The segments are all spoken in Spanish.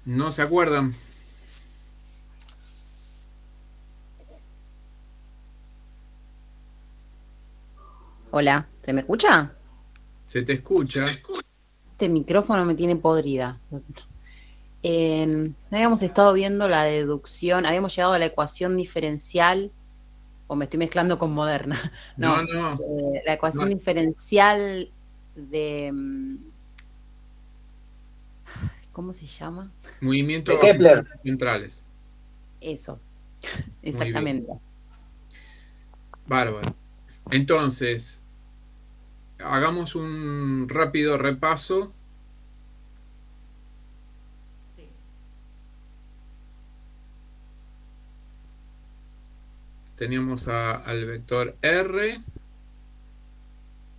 ¿No se acuerdan? Hola, ¿se me escucha? Se te escucha. Este micrófono me tiene podrida. Habíamos estado viendo la deducción, habíamos llegado a la ecuación diferencial, o me estoy mezclando con moderna. No, No, no, la ecuación no. diferencial de, ¿cómo se llama? Movimiento De bajo Kepler. fuerzas centrales. Eso, Muy bien. exactamente. Bárbaro. Entonces, hagamos un rápido repaso. Teníamos al vector R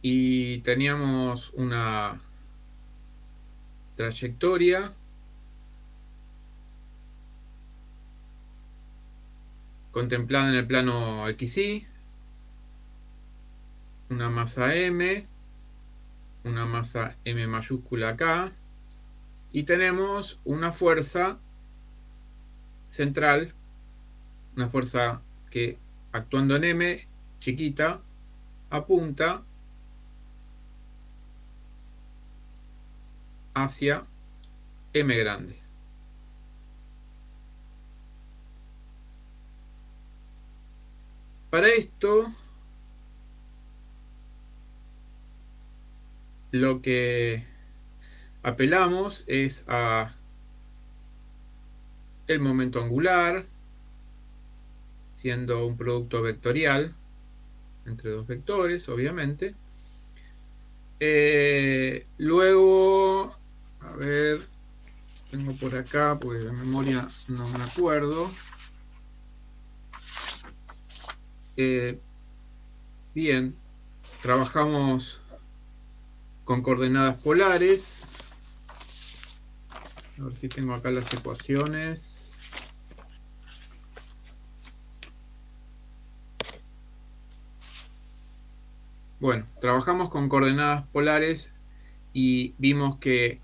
y teníamos una trayectoria contemplada en el plano XY, una masa M, una masa M mayúscula acá, y tenemos una fuerza central, una fuerza que actuando en M chiquita apunta hacia M grande. Para esto, lo que apelamos es a el momento angular, siendo un producto vectorial entre dos vectores, obviamente. Luego, a ver, tengo por acá, porque de memoria no me acuerdo. Eh, Bien, trabajamos con coordenadas polares. A ver si tengo acá las ecuaciones. Bueno, trabajamos con coordenadas polares y vimos que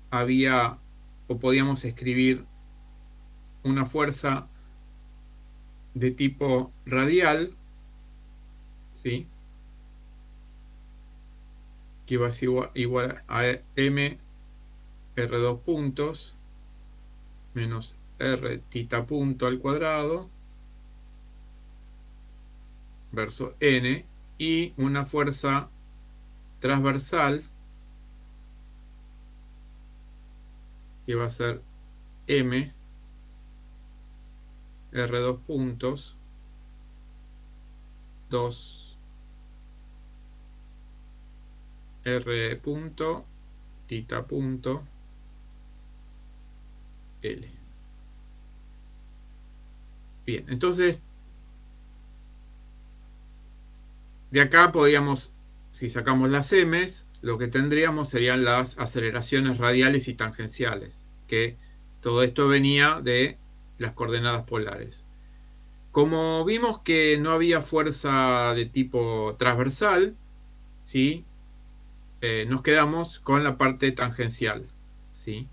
había o podíamos escribir una fuerza de tipo radial, ¿sí? Que iba a ser igual a m r2 puntos menos r tita punto al cuadrado versus n, y una fuerza transversal que va a ser m r2 puntos 2 r punto tita punto l. Bien, entonces de acá podríamos, si sacamos las m's, lo que tendríamos serían las aceleraciones radiales y tangenciales, que todo esto venía de las coordenadas polares. Como vimos que no había fuerza de tipo transversal, ¿sí? Nos quedamos con la parte tangencial, ¿sí?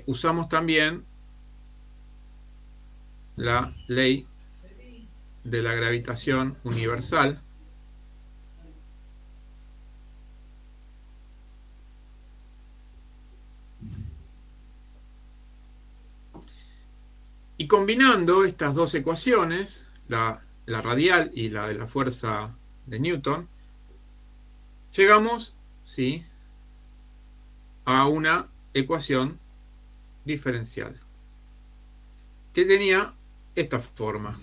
Usamos también la ley de la gravitación universal. Y combinando estas dos ecuaciones, la radial y la de la fuerza de Newton, llegamos, ¿sí?, a una ecuación diferencial que tenía esta forma.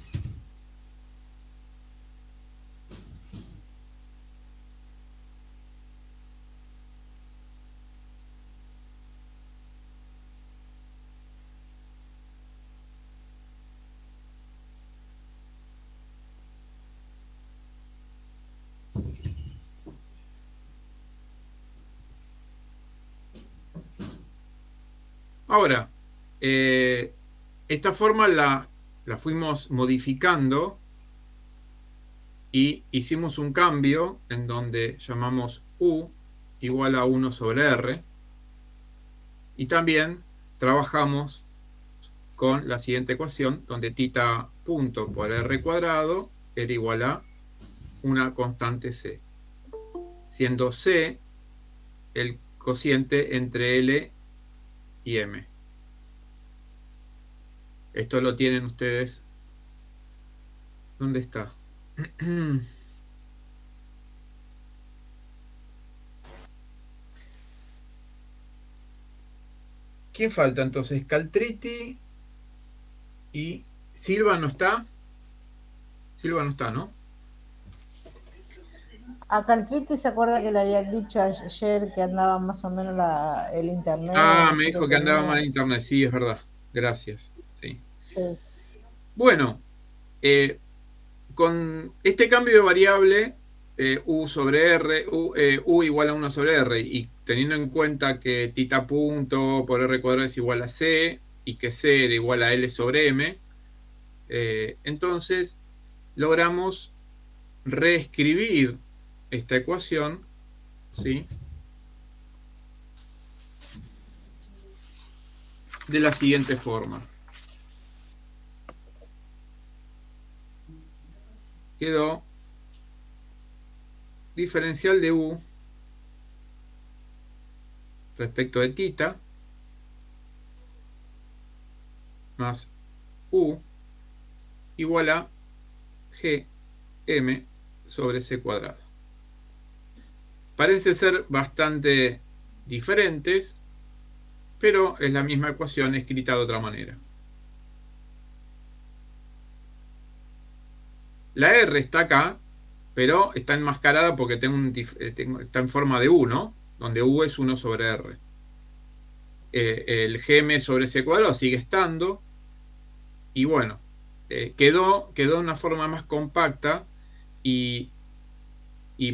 Ahora, esta forma la fuimos modificando y hicimos un cambio en donde llamamos U igual a 1 sobre R, Y también trabajamos con la siguiente ecuación, donde θ punto por r cuadrado era igual a una constante c, siendo c el cociente entre L y M. Esto lo tienen ustedes. ¿Dónde está? ¿Quién falta entonces? Caltriti y Silva no está. Silva no está, ¿no? A Caltriti se acuerda que le habían dicho ayer que andaba más o menos el internet, Ah, no me sé qué dijo que andaba mal tenía. en internet. Sí, es verdad. Gracias. Sí. Sí. Bueno, con este cambio de variable, U sobre R, U igual a 1 sobre R, y teniendo en cuenta que θ punto por R cuadrado es igual a C, y que C era igual a L sobre M, entonces logramos reescribir esta ecuación, ¿sí?, de la siguiente forma. Quedó diferencial de U respecto de θ más U igual a Gm sobre C cuadrado. Parece ser bastante diferentes, pero es la misma ecuación escrita de otra manera. La R está acá, pero está enmascarada porque está en forma de U, ¿no? Donde U es 1 sobre R. El Gm sobre C cuadrado sigue estando, y bueno, quedó de una forma más compacta y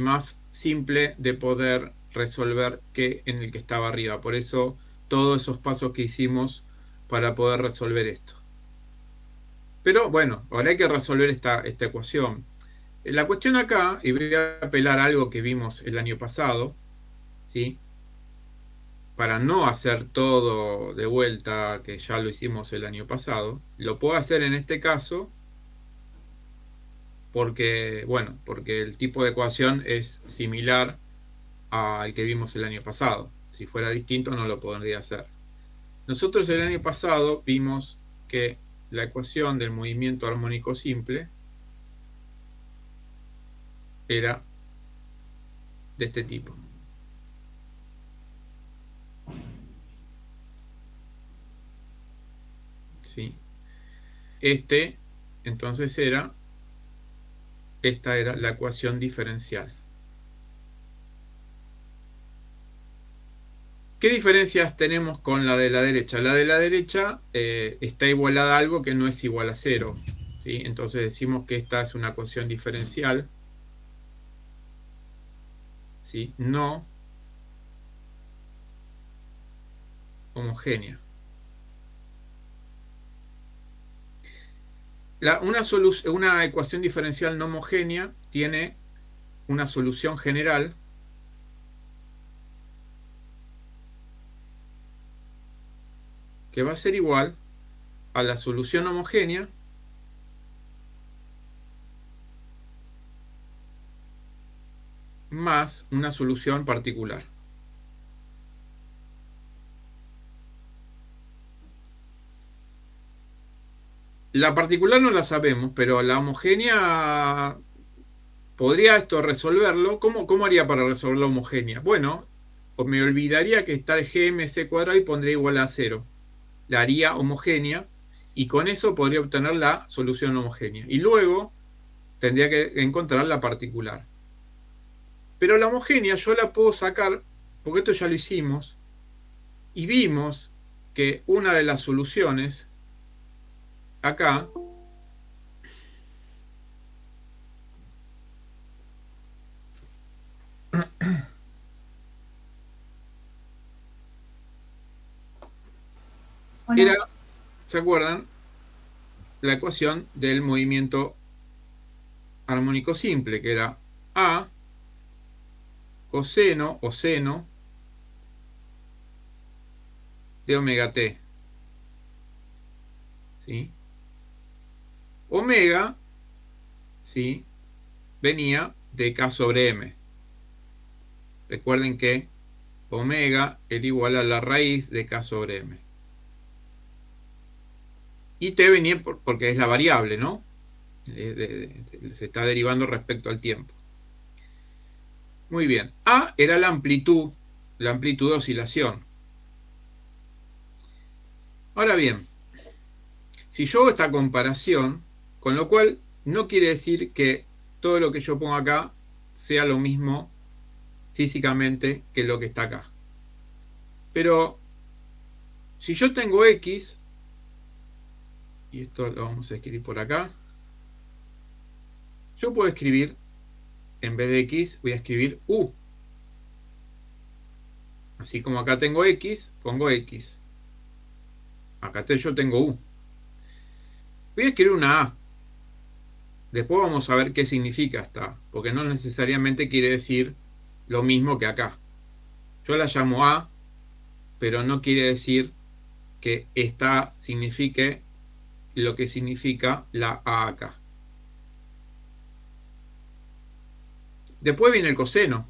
más simple de poder resolver que en el que estaba arriba. Por eso todos esos pasos que hicimos para poder resolver esto. Pero bueno, ahora hay que resolver esta ecuación. La cuestión acá, y voy a apelar a algo que vimos el año pasado, ¿sí?, para no hacer todo de vuelta, que ya lo hicimos el año pasado, lo puedo hacer en este caso porque, bueno, porque el tipo de ecuación es similar al que vimos el año pasado. Si fuera distinto no lo podría hacer. Nosotros el año pasado vimos que la ecuación del movimiento armónico simple era de este tipo. ¿Sí? Entonces esta era la ecuación diferencial. ¿Qué diferencias tenemos con la de la derecha? La de la derecha está igualada a algo que no es igual a cero, ¿sí? Entonces decimos que esta es una ecuación diferencial, ¿sí?, no homogénea. Una ecuación diferencial no homogénea tiene una solución general que va a ser igual a la solución homogénea más una solución particular. La particular no la sabemos, pero la homogénea podría esto resolverlo. ¿Cómo haría para resolver la homogénea? Bueno, me olvidaría que está el gmc cuadrado y pondría igual a 0. La haría homogénea y con eso podría obtener la solución homogénea. Y luego tendría que encontrar la particular. Pero la homogénea yo la puedo sacar, porque esto ya lo hicimos, y vimos que una de las soluciones acá era, ¿se acuerdan?, la ecuación del movimiento armónico simple, que era A coseno o seno de omega t. ¿Sí? Omega, ¿sí?, venía de K sobre M. Recuerden que omega era igual a la raíz de K sobre M. Y T venía porque es la variable, ¿no? Se está derivando respecto al tiempo. Muy bien. A era la amplitud de oscilación. Ahora bien, si yo hago esta comparación, con lo cual no quiere decir que todo lo que yo pongo acá sea lo mismo físicamente que lo que está acá. Pero si yo tengo X, y esto lo vamos a escribir por acá, yo puedo escribir, en vez de X, voy a escribir U. Así como acá tengo X, pongo X. Acá yo tengo U. Voy a escribir una A. Después vamos a ver qué significa esta A, porque no necesariamente quiere decir lo mismo que acá. Yo la llamo A, pero no quiere decir que esta A signifique lo que significa la A acá. Después viene el coseno.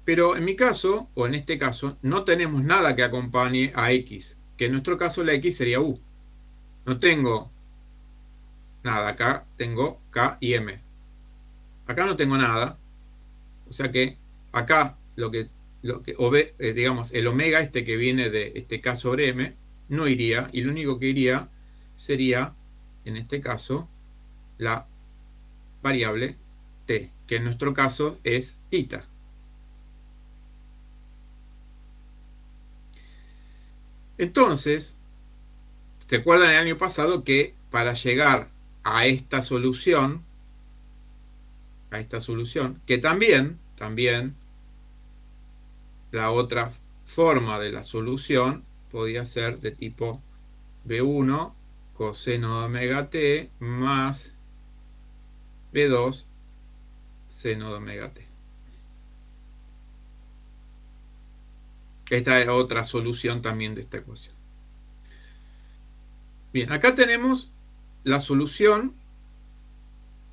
Pero en mi caso, o en este caso, no tenemos nada que acompañe a X, que en nuestro caso la X sería U. No tengo nada, acá tengo K y M. Acá no tengo nada, o sea que acá digamos, el omega este que viene de este K sobre M, no iría, y lo único que iría sería, en este caso, la variable T, que en nuestro caso es θ. Entonces, ¿se acuerdan el año pasado que para llegar a esta solución, que también la otra forma de la solución podía ser de tipo B1 coseno de omega t más B2 seno de omega t? Esta es otra solución también de esta ecuación. Bien, acá tenemos la solución,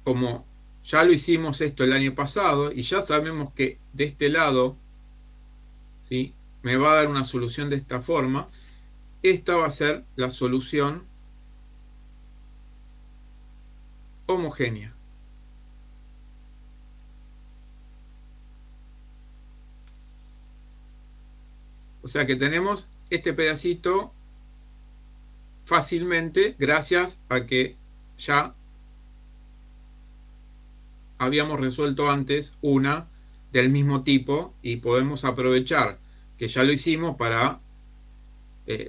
como ya lo hicimos esto el año pasado, y ya sabemos que de este lado, ¿sí?, me va a dar una solución de esta forma. Esta va a ser la solución homogénea. O sea que tenemos este pedacito fácilmente gracias a que ya habíamos resuelto antes una del mismo tipo y podemos aprovechar que ya lo hicimos para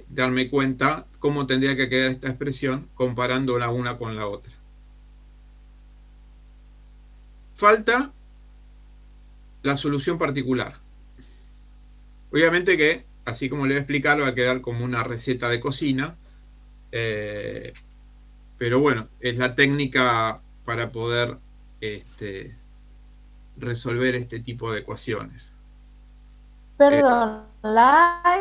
darme cuenta cómo tendría que quedar esta expresión comparándola una con la otra. Falta la solución particular. Obviamente que, así como le voy a explicar, va a quedar como una receta de cocina, pero bueno, es la técnica para poder resolver este tipo de ecuaciones. Perdón, la A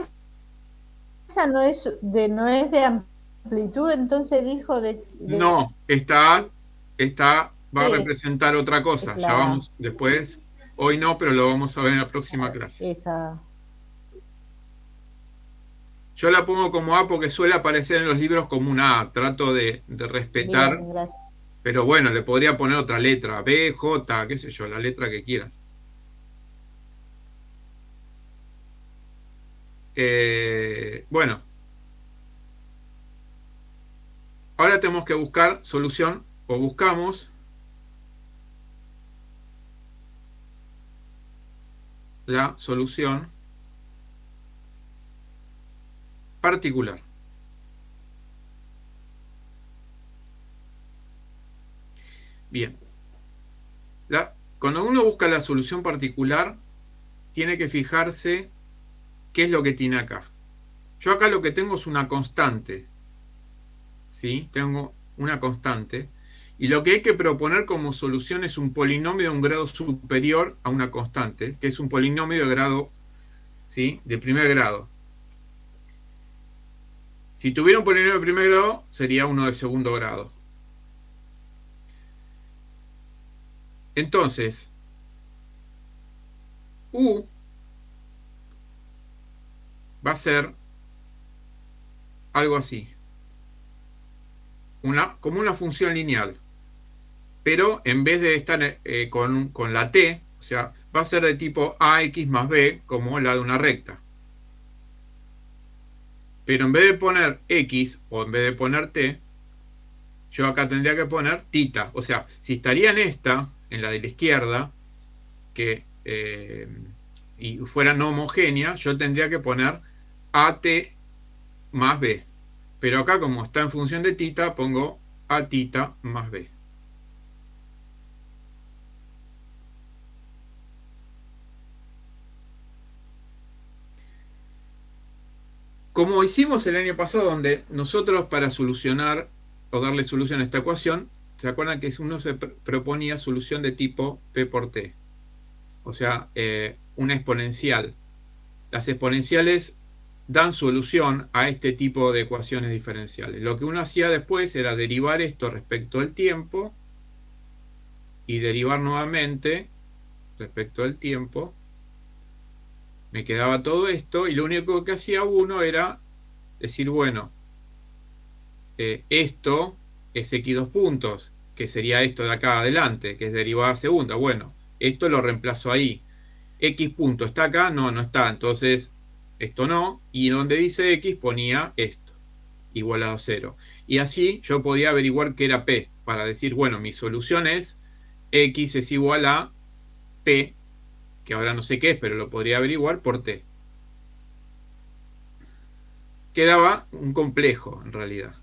esa no es de amplitud, entonces dijo de... No, esta va a representar otra cosa. Ya vamos después. Hoy no, pero lo vamos a ver en la próxima clase. Esa. Yo la pongo como A porque suele aparecer en los libros como una A. Trato de respetar. Bien, gracias. Pero bueno, le podría poner otra letra. B, J, qué sé yo, la letra que quieran. Bueno. Ahora tenemos que buscar solución, o buscamos la solución particular. Bien. Cuando uno busca la solución particular, tiene que fijarse qué es lo que tiene acá. Yo acá lo que tengo es una constante. ¿Sí? Tengo una constante. Y lo que hay que proponer como solución es un polinomio de un grado superior a una constante, que es un polinomio de grado ¿sí? De primer grado. Si tuviera un polinomio de primer grado, sería uno de segundo grado. Entonces, U va a ser algo así. Como una función lineal. Pero en vez de estar con la t, o sea, va a ser de tipo ax más b, como la de una recta. Pero en vez de poner x o en vez de poner t, yo acá tendría que poner tita. O sea, si estaría en esta, en la de la izquierda, y fuera no homogénea, yo tendría que poner at más b. Pero acá, como está en función de tita, pongo a tita más b. Como hicimos el año pasado, donde nosotros para solucionar o darle solución a esta ecuación, ¿se acuerdan que uno se proponía solución de tipo P por T? O sea, una exponencial. Las exponenciales dan solución a este tipo de ecuaciones diferenciales. Lo que uno hacía después era derivar esto respecto al tiempo y derivar nuevamente respecto al tiempo. Me quedaba todo esto y lo único que hacía uno era decir, bueno, esto es x dos puntos, que sería esto de acá adelante, que es derivada segunda. Bueno, esto lo reemplazo ahí. X punto está acá, no, no está. Entonces, esto no. Y donde dice x ponía esto, igualado a 0. Y así yo podía averiguar qué era P, para decir, bueno, mi solución es x es igual a P, que ahora no sé qué es, pero lo podría averiguar por T. Quedaba un complejo, en realidad.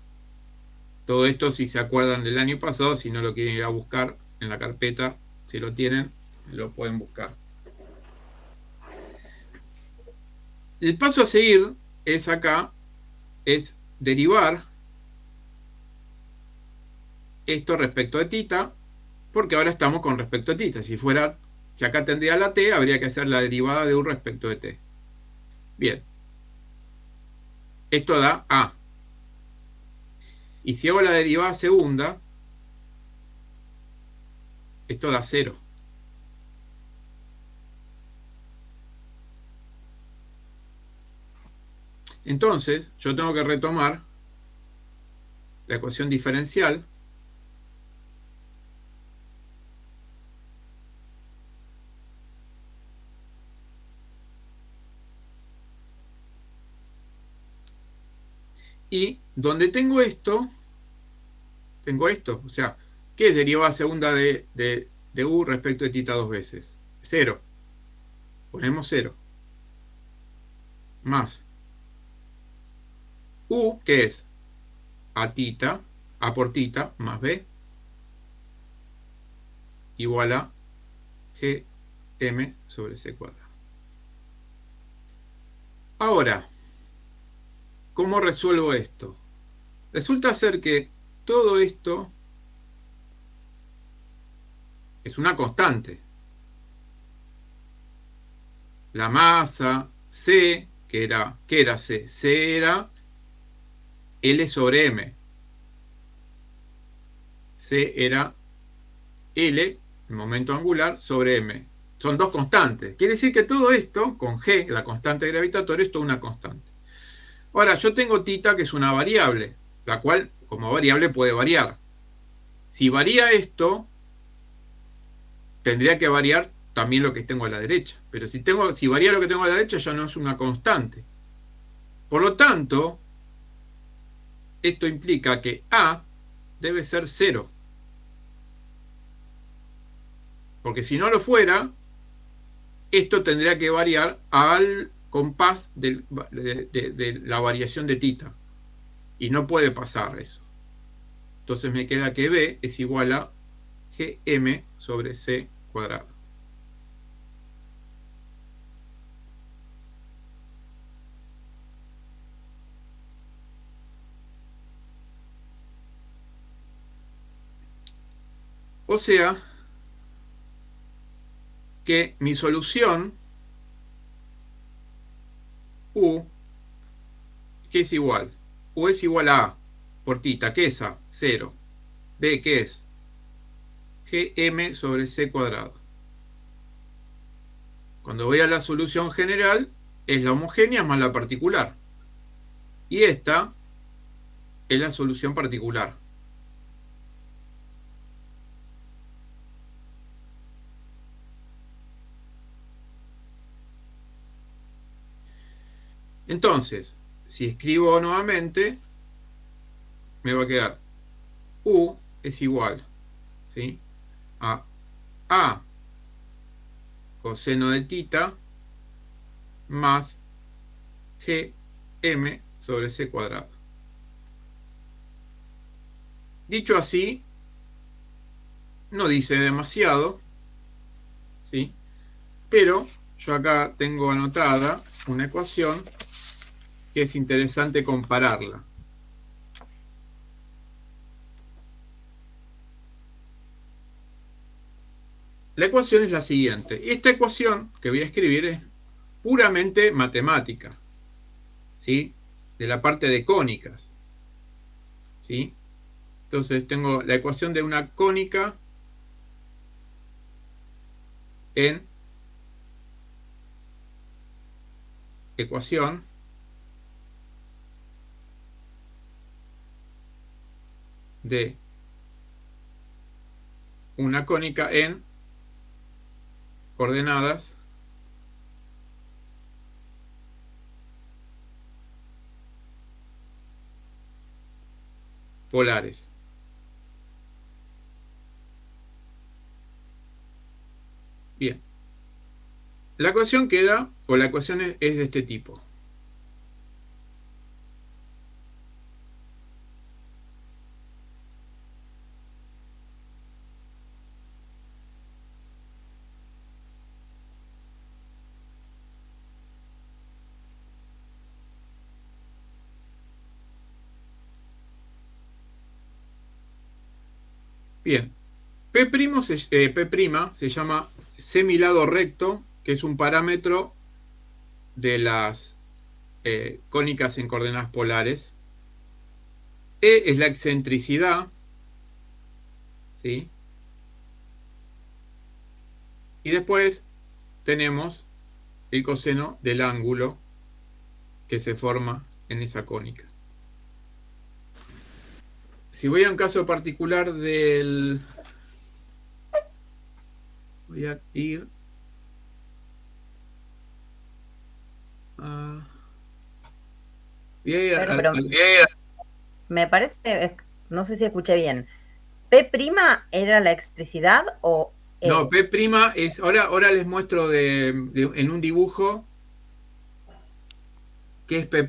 Todo esto, si se acuerdan del año pasado, si no lo quieren ir a buscar en la carpeta, si lo tienen, lo pueden buscar. El paso a seguir es acá, es derivar esto respecto de tita, porque ahora estamos con respecto a tita. Si acá tendría la t, habría que hacer la derivada de u respecto de t. Bien. Esto da a. Y si hago la derivada segunda, esto da 0. Entonces, yo tengo que retomar la ecuación diferencial y donde tengo esto, o sea, ¿qué es derivada segunda de u respecto de tita dos veces? 0. Ponemos 0. Más u, que es a tita, a por tita, más b, igual a gm sobre c cuadrado. Ahora, ¿cómo resuelvo esto? Resulta ser que todo esto es una constante. La masa C, ¿qué era C? C era L sobre M. C era L, el momento angular, sobre M. Son dos constantes. Quiere decir que todo esto, con G, la constante gravitatoria, es toda una constante. Ahora, yo tengo tita, que es una variable, la cual, como variable, puede variar. Si varía esto, tendría que variar también lo que tengo a la derecha. Pero si varía lo que tengo a la derecha, ya no es una constante. Por lo tanto, esto implica que A debe ser 0. Porque si no lo fuera, esto tendría que variar al compás de la variación de tita. Y no puede pasar eso. Entonces me queda que B es igual a gm sobre c cuadrado. O sea que mi solución U, ¿qué es igual? U es igual a A, por tita, ¿qué es A? 0. B, ¿qué es? Gm sobre C cuadrado. Cuando voy a la solución general, es la homogénea más la particular. Y esta es la solución particular. Entonces, si escribo nuevamente, me va a quedar U es igual, ¿sí?, a A coseno de tita más Gm sobre C cuadrado. Dicho así, no dice demasiado, ¿sí? Pero yo acá tengo anotada una ecuación que es interesante compararla. La ecuación es la siguiente. Esta ecuación que voy a escribir es puramente matemática, ¿sí?, de la parte de cónicas, ¿sí? Entonces tengo la ecuación de una cónica en ecuación de una cónica en coordenadas polares. Bien. La ecuación queda, o la ecuación es de este tipo. Bien. P' se llama semilado recto, que es un parámetro de las cónicas en coordenadas polares. E es la excentricidad, ¿sí? Y después tenemos el coseno del ángulo que se forma en esa cónica. Si voy a un caso particular del... Voy a ir a... Pero me parece, no sé si escuché bien. ¿P' era la excentricidad o E? No, P' es... Ahora les muestro en un dibujo qué es P',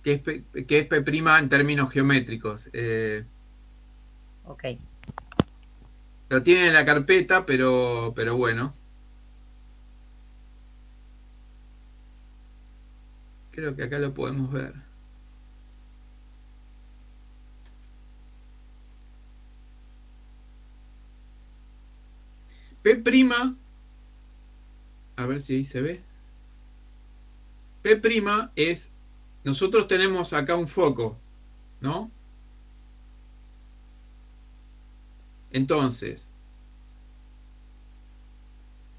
qué es P' en términos geométricos. Ok. Lo tienen en la carpeta, pero bueno. Creo que acá lo podemos ver. P', a ver si ahí se ve. P' es, nosotros tenemos acá un foco, ¿no? Entonces,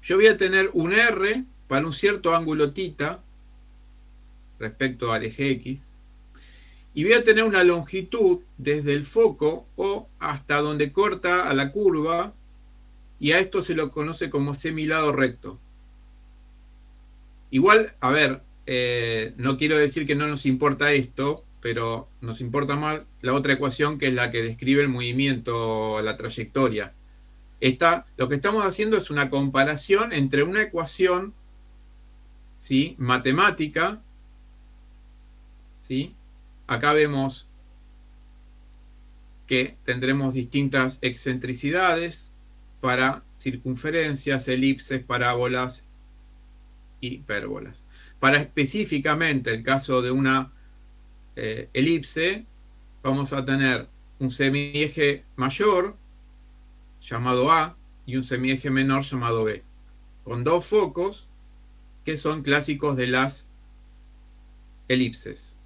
yo voy a tener un R para un cierto ángulo θ respecto al eje X, y voy a tener una longitud desde el foco o hasta donde corta a la curva, y a esto se lo conoce como semilado recto. Igual, a ver, no quiero decir que no nos importa esto, pero nos importa más la otra ecuación, que es la que describe el movimiento, la trayectoria. Lo que estamos haciendo es una comparación entre una ecuación, ¿sí?, matemática, ¿sí? Acá vemos que tendremos distintas excentricidades para circunferencias, elipses, parábolas y hipérbolas. Para específicamente el caso de una elipse, vamos a tener un semieje mayor llamado A y un semieje menor llamado B, con dos focos que son clásicos de las elipses.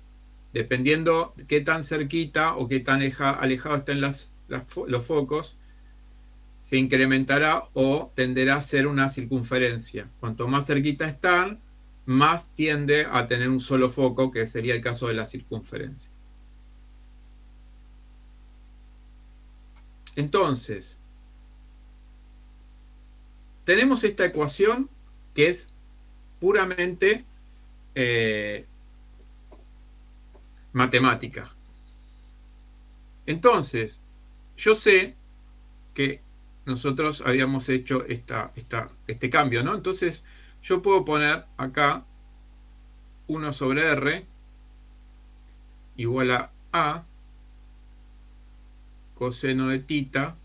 Dependiendo de qué tan cerquita o qué tan alejado estén los focos, se incrementará o tenderá a ser una circunferencia. Cuanto más cerquita están, más tiende a tener un solo foco, que sería el caso de la circunferencia. Entonces, tenemos esta ecuación que es puramente matemática. Entonces, yo sé que nosotros habíamos hecho este cambio, ¿no? Entonces, yo puedo poner acá 1 sobre R igual a coseno de tita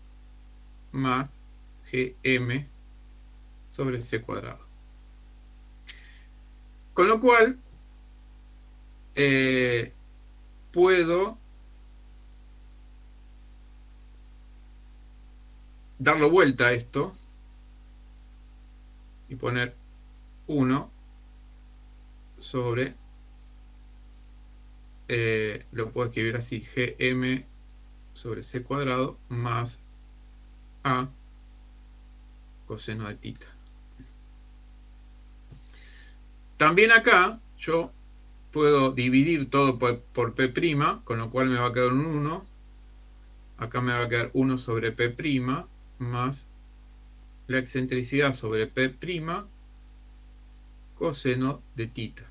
más gm sobre c cuadrado. Con lo cual, puedo darle vuelta a esto y poner 1 sobre, lo puedo escribir así, gm sobre c cuadrado más a coseno de tita. También acá yo puedo dividir todo por P', con lo cual me va a quedar un 1. Acá me va a quedar 1 sobre P' más la excentricidad sobre P' coseno de tita.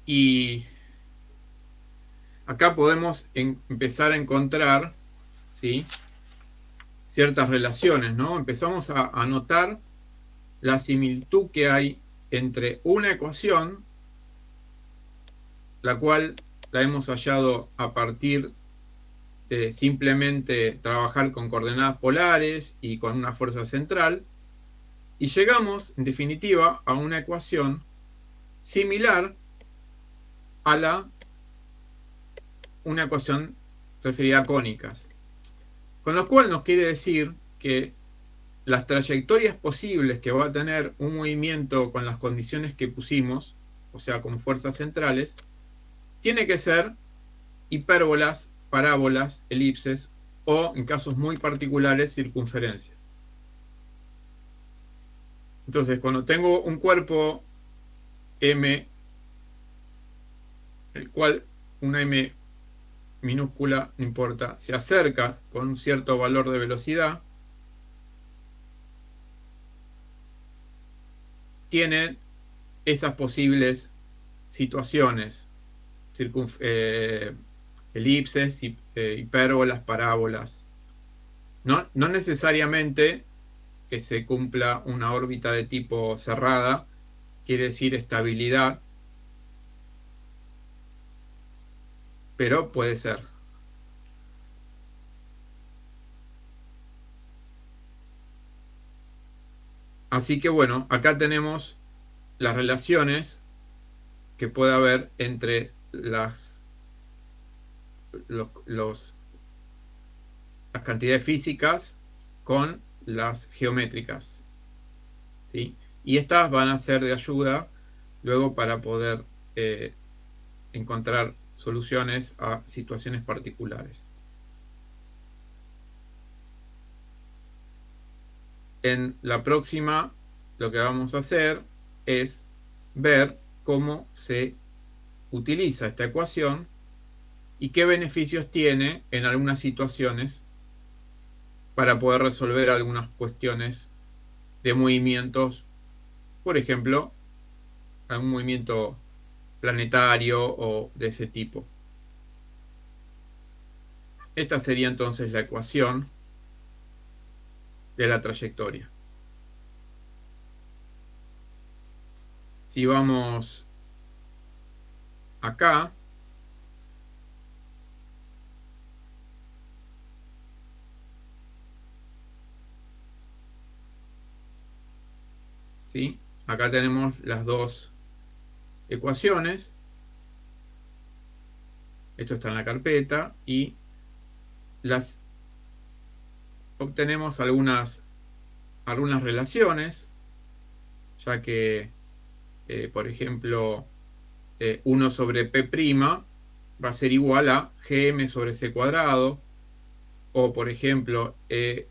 Y acá podemos empezar a encontrar, ¿sí?, ciertas relaciones, ¿no? Empezamos a notar la similitud que hay entre una ecuación, la cual la hemos hallado a partir de simplemente trabajar con coordenadas polares y con una fuerza central, y llegamos, en definitiva, a una ecuación similar a una ecuación referida a cónicas. Con lo cual nos quiere decir que las trayectorias posibles que va a tener un movimiento con las condiciones que pusimos, o sea, con fuerzas centrales, tiene que ser hipérbolas, parábolas, elipses o, en casos muy particulares, circunferencias. Entonces, cuando tengo un cuerpo M, el cual una M minúscula, no importa, se acerca con un cierto valor de velocidad, tienen esas posibles situaciones, elipses, hipérbolas, parábolas. No necesariamente que se cumpla una órbita de tipo cerrada, quiere decir estabilidad, pero puede ser. Así que bueno, acá tenemos las relaciones que puede haber entre las cantidades físicas con las geométricas, ¿sí? Y estas van a ser de ayuda luego para poder encontrar soluciones a situaciones particulares. En la próxima, lo que vamos a hacer es ver cómo se utiliza esta ecuación y qué beneficios tiene en algunas situaciones para poder resolver algunas cuestiones de movimientos, por ejemplo, algún movimiento planetario o de ese tipo. Esta sería entonces la ecuación de la trayectoria. Si vamos acá, ¿sí? Acá tenemos las dos ecuaciones. Esto está en la carpeta y obtenemos algunas relaciones, ya que, por ejemplo, 1 sobre P' va a ser igual a GM sobre C cuadrado, o por ejemplo, E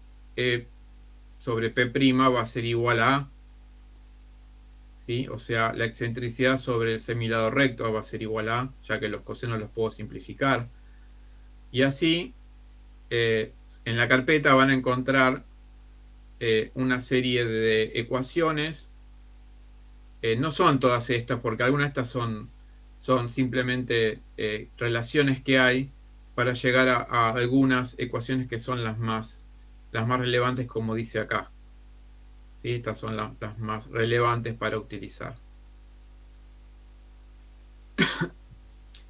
sobre P' va a ser igual a, ¿sí? O sea, la excentricidad sobre el semilado recto va a ser igual a, ya que los cosenos los puedo simplificar. Y así, en la carpeta van a encontrar una serie de ecuaciones. No son todas estas, porque algunas de estas son simplemente relaciones que hay para llegar a algunas ecuaciones que son las más relevantes, como dice acá. ¿Sí? Estas son las más relevantes para utilizar.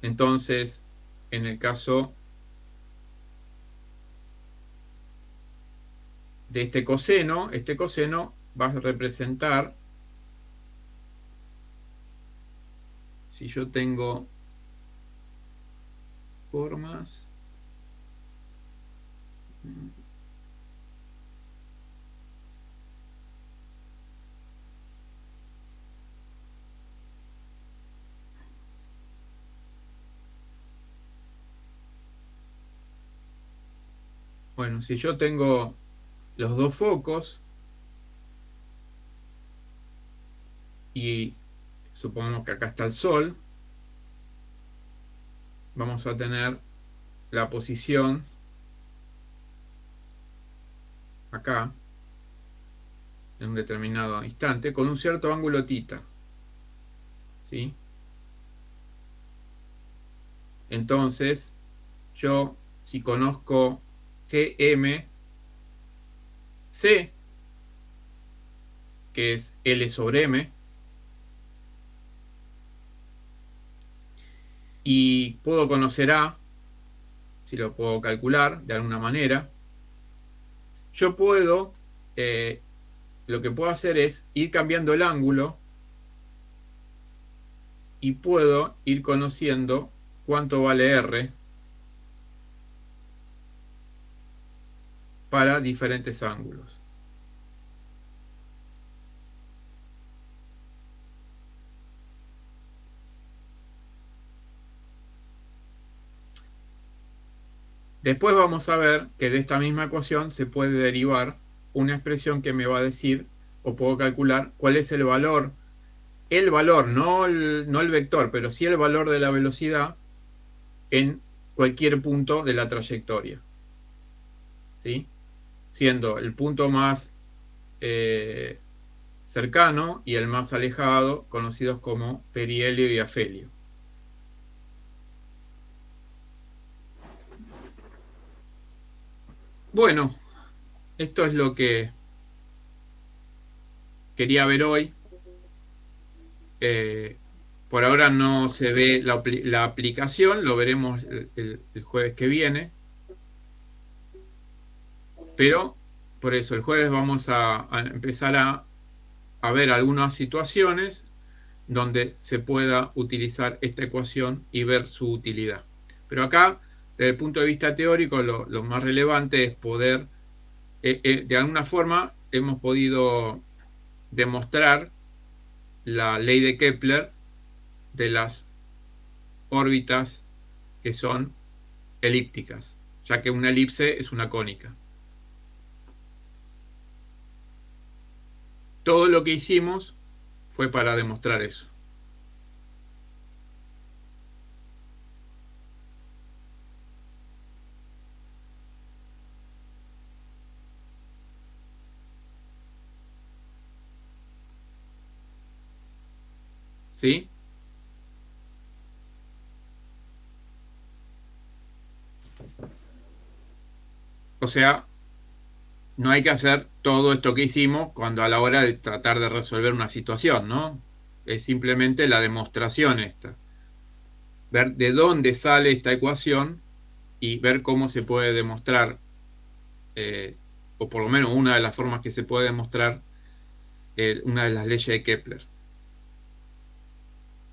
Entonces, en el caso de este coseno va a representar, si yo tengo formas, bueno, si yo tengo los dos focos y supongamos que acá está el Sol, vamos a tener la posición acá en un determinado instante con un cierto ángulo θ, ¿sí? Entonces, yo, si conozco GM, sé que es L sobre M, y puedo conocer A, si lo puedo calcular de alguna manera, yo puedo, lo que puedo hacer es ir cambiando el ángulo y puedo ir conociendo cuánto vale R para diferentes ángulos. Después vamos a ver que de esta misma ecuación se puede derivar una expresión que me va a decir, o puedo calcular, cuál es el valor, no el vector, pero sí el valor de la velocidad en cualquier punto de la trayectoria, ¿sí? Siendo el punto más cercano y el más alejado conocidos como perihelio y afelio. Bueno, esto es lo que quería ver hoy. Por ahora no se ve la aplicación, lo veremos el jueves que viene. Pero por eso el jueves vamos a empezar a ver algunas situaciones donde se pueda utilizar esta ecuación y ver su utilidad. Pero acá, desde el punto de vista teórico, lo más relevante es poder, de alguna forma, hemos podido demostrar la ley de Kepler de las órbitas que son elípticas, ya que una elipse es una cónica. Todo lo que hicimos fue para demostrar eso. ¿Sí? O sea, no hay que hacer todo esto que hicimos cuando a la hora de tratar de resolver una situación, ¿no? Es simplemente la demostración esta. Ver de dónde sale esta ecuación y ver cómo se puede demostrar, o por lo menos una de las formas que se puede demostrar una de las leyes de Kepler.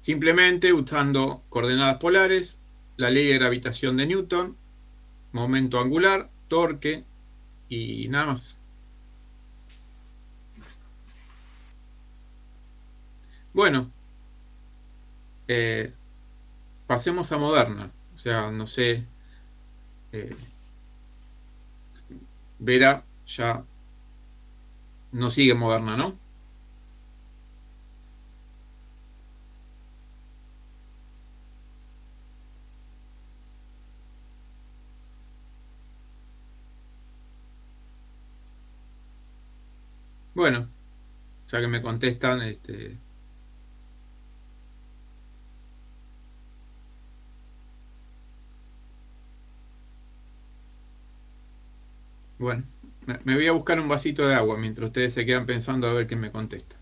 Simplemente usando coordenadas polares, la ley de gravitación de Newton momento angular, torque y nada más. Bueno, pasemos a Moderna. O sea, no sé, Vera ya no sigue Moderna, ¿no? Bueno, ya que me contestan, bueno, me voy a buscar un vasito de agua mientras ustedes se quedan pensando a ver quién me contesta.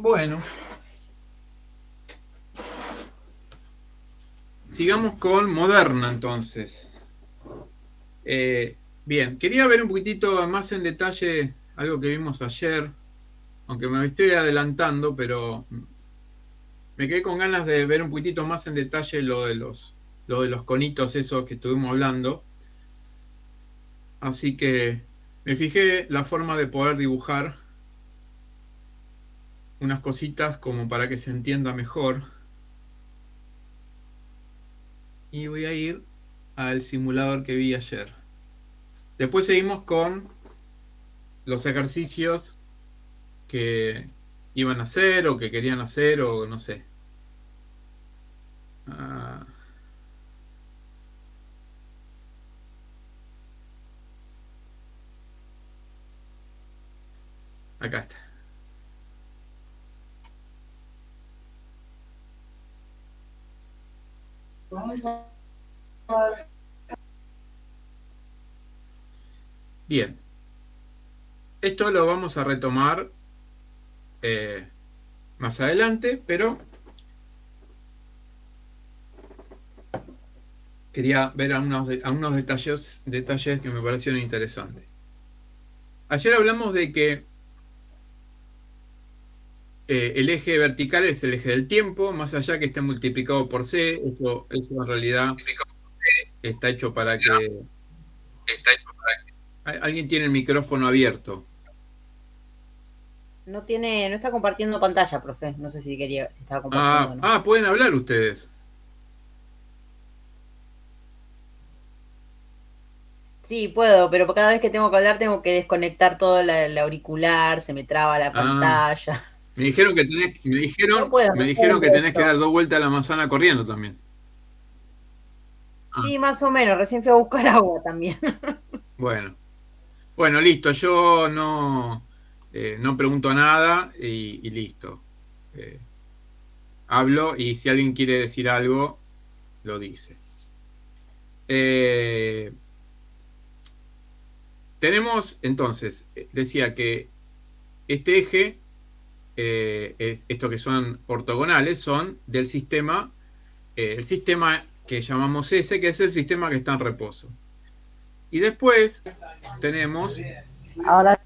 Bueno, sigamos con Moderna entonces. Bien, quería ver un poquitito más en detalle algo que vimos ayer, aunque me estoy adelantando, pero me quedé con ganas de ver un poquitito más en detalle lo de los conitos esos que estuvimos hablando. Así que me fijé la forma de poder dibujar unas cositas como para que se entienda mejor. Y voy a ir al simulador que vi ayer. Después seguimos con los ejercicios que iban a hacer o que querían hacer o no sé. Ah, acá está. Bien. Esto lo vamos a retomar más adelante, pero quería ver algunos detalles que me parecieron interesantes. Ayer hablamos de que el eje vertical es el eje del tiempo, más allá que esté multiplicado por c, eso en realidad está hecho para que... Alguien tiene el micrófono abierto. No está compartiendo pantalla, profe. No sé si estaba compartiendo o no. Pueden hablar ustedes. Sí, puedo, pero cada vez que tengo que hablar tengo que desconectar todo el auricular, se me traba la pantalla. Me dijeron que tenés que dar 2 vueltas a la manzana corriendo también. Sí, más o menos. Recién fui a buscar agua también. Bueno, listo. Yo no pregunto nada y listo. Hablo y si alguien quiere decir algo, lo dice. Tenemos, entonces, decía que este eje, estos que son ortogonales, son del sistema, el sistema que llamamos S, que es el sistema que está en reposo. Y después tenemos Ahora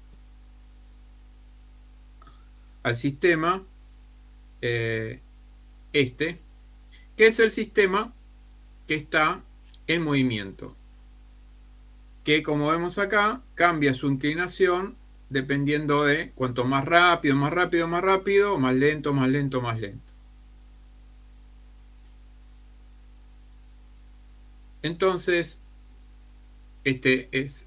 al sistema que es el sistema que está en movimiento, que como vemos acá, cambia su inclinación dependiendo de cuanto más rápido, más rápido, más rápido, más lento, más lento, más lento. Entonces, este es...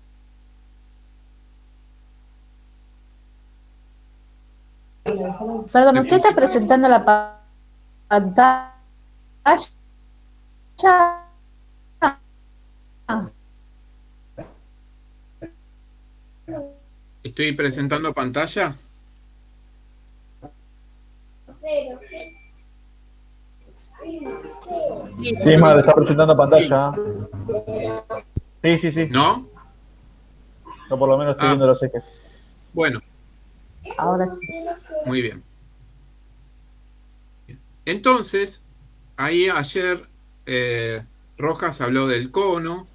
Perdón, ¿usted está presentando la pantalla? ¿Estoy presentando pantalla? Sí, madre, está presentando pantalla. Sí. ¿No? Yo por lo menos estoy viendo los ejes. Bueno. Ahora sí. Muy bien. Entonces, ahí ayer Rojas habló del cono.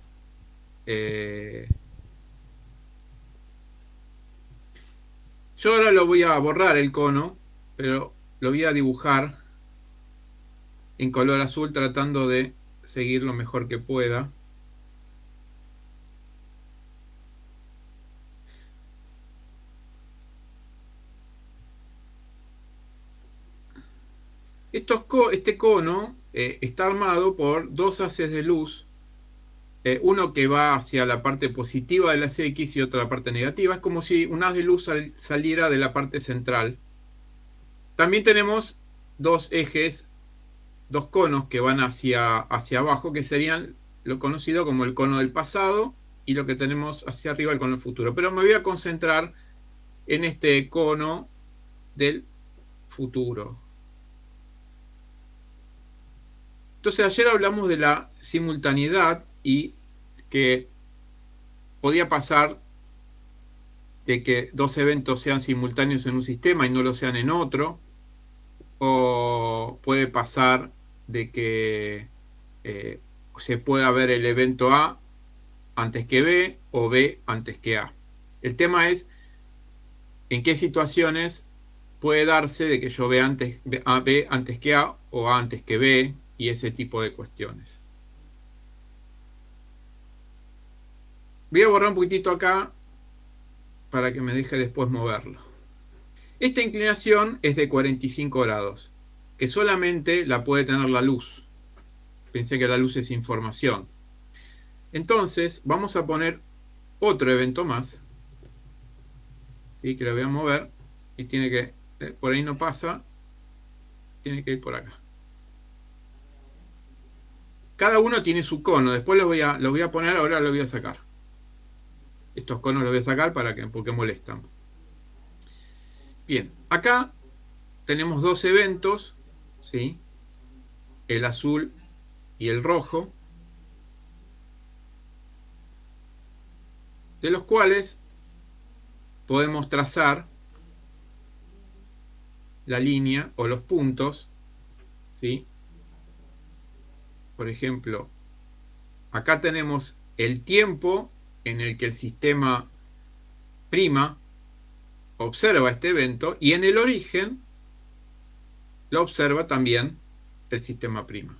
Yo ahora lo voy a borrar el cono, pero lo voy a dibujar en color azul tratando de seguir lo mejor que pueda. Este cono está armado por dos haces de luz, uno que va hacia la parte positiva de las X y otra la parte negativa. Es como si un haz de luz saliera de la parte central. También tenemos dos ejes, dos conos que van hacia abajo, que serían lo conocido como el cono del pasado, y lo que tenemos hacia arriba, el cono del futuro. Pero me voy a concentrar en este cono del futuro. Entonces, ayer hablamos de la simultaneidad y que podía pasar de que dos eventos sean simultáneos en un sistema y no lo sean en otro, o puede pasar de que se pueda ver el evento A antes que B o B antes que A. El tema es en qué situaciones puede darse de que yo vea B antes que A o A antes que B y ese tipo de cuestiones. Voy a borrar un poquitito acá para que me deje después moverlo. Esta inclinación es de 45 grados, que solamente la puede tener la luz. Pensé que la luz es información. Entonces, vamos a poner otro evento más, ¿sí? Que lo voy a mover y tiene que, por ahí no pasa, tiene que ir por acá. Cada uno tiene su cono, después lo voy a poner, ahora lo voy a sacar. Estos conos los voy a sacar porque molestan. Bien, acá tenemos dos eventos, ¿sí? El azul y el rojo, de los cuales podemos trazar la línea o los puntos, ¿sí? Por ejemplo, acá tenemos el tiempo en el que el sistema prima observa este evento, y en el origen lo observa también el sistema prima.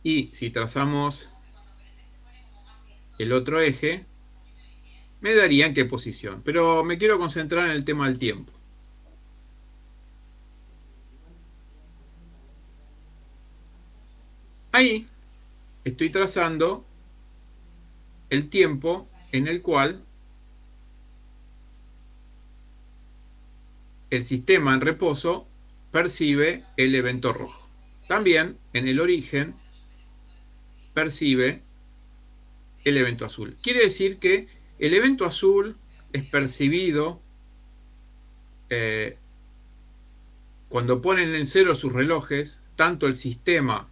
Y si trazamos el otro eje, me daría en qué posición. Pero me quiero concentrar en el tema del tiempo. Ahí estoy trazando el tiempo en el cual el sistema en reposo percibe el evento rojo. También en el origen percibe el evento azul. Quiere decir que el evento azul es percibido cuando ponen en cero sus relojes, tanto el sistema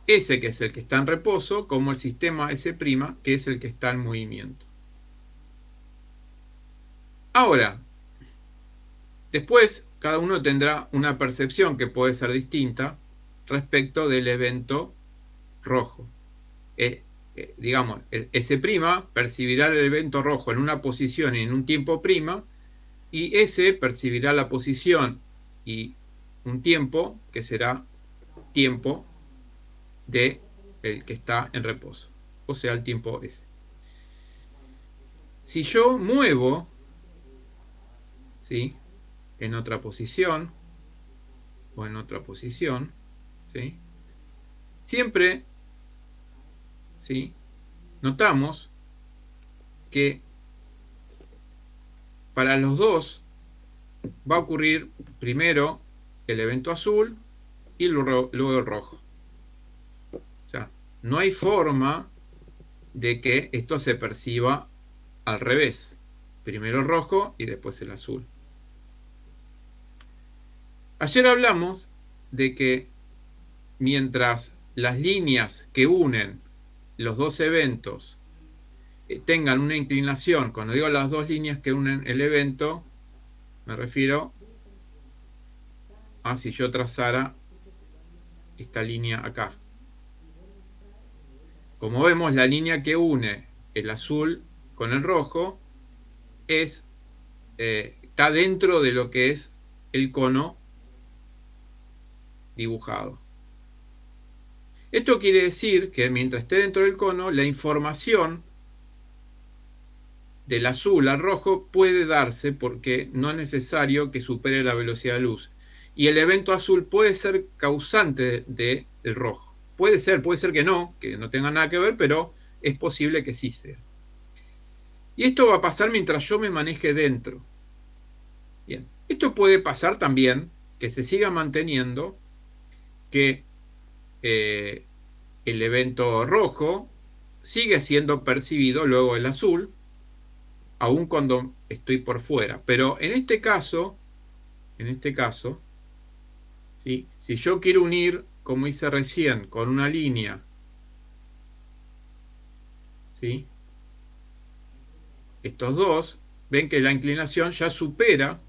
S, que es el que está en reposo, como el sistema S', que es el que está en movimiento. Ahora, después cada uno tendrá una percepción que puede ser distinta respecto del evento rojo. Digamos, el S' percibirá el evento rojo en una posición y en un tiempo prima, y S percibirá la posición y un tiempo que será tiempo de el que está en reposo, o sea, el tiempo S. Si yo muevo, ¿sí?, en otra posición o en otra posición, ¿sí? Siempre, ¿sí?, notamos que para los dos va a ocurrir primero el evento azul y luego el rojo. O sea, no hay forma de que esto se perciba al revés. Primero el rojo y después el azul. Ayer hablamos de que mientras las líneas que unen los dos eventos tengan una inclinación, cuando digo las dos líneas que unen el evento, me refiero a si yo trazara esta línea acá. Como vemos, la línea que une el azul con el rojo está dentro de lo que es el cono dibujado. Esto quiere decir que mientras esté dentro del cono, la información del azul al rojo puede darse porque no es necesario que supere la velocidad de luz. Y el evento azul puede ser causante del rojo. Puede ser que no tenga nada que ver, pero es posible que sí sea. Y esto va a pasar mientras yo me maneje dentro. Bien, esto puede pasar también, que se siga manteniendo, que el evento rojo sigue siendo percibido luego el azul, aun cuando estoy por fuera. Pero en este caso, ¿sí?, si yo quiero unir, como hice recién, con una línea, ¿sí?, estos dos, ven que la inclinación ya supera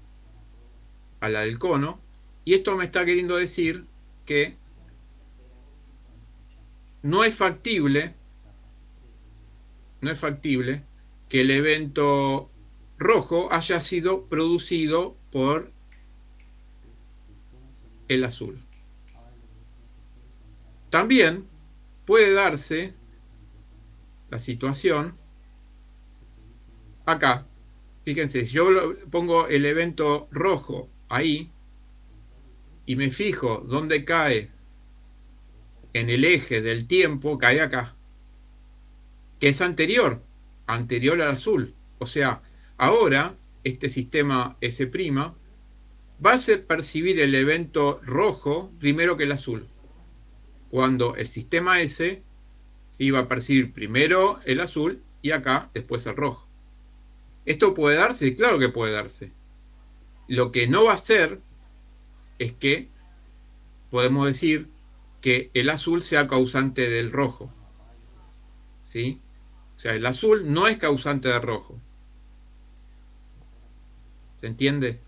a la del cono, y esto me está queriendo decir que no es factible que el evento rojo haya sido producido por el azul. También puede darse la situación acá. Fíjense, si yo pongo el evento rojo ahí y me fijo dónde cae en el eje del tiempo, cae acá, que es anterior al azul. O sea, ahora este sistema S' va a hacer percibir el evento rojo primero que el azul, cuando el sistema S sí va a percibir primero el azul y acá después el rojo. ¿Esto puede darse? Claro que puede darse. Lo que no va a ser es que podemos decir que el azul sea causante del rojo, ¿sí? O sea, el azul no es causante del rojo. ¿Se entiende?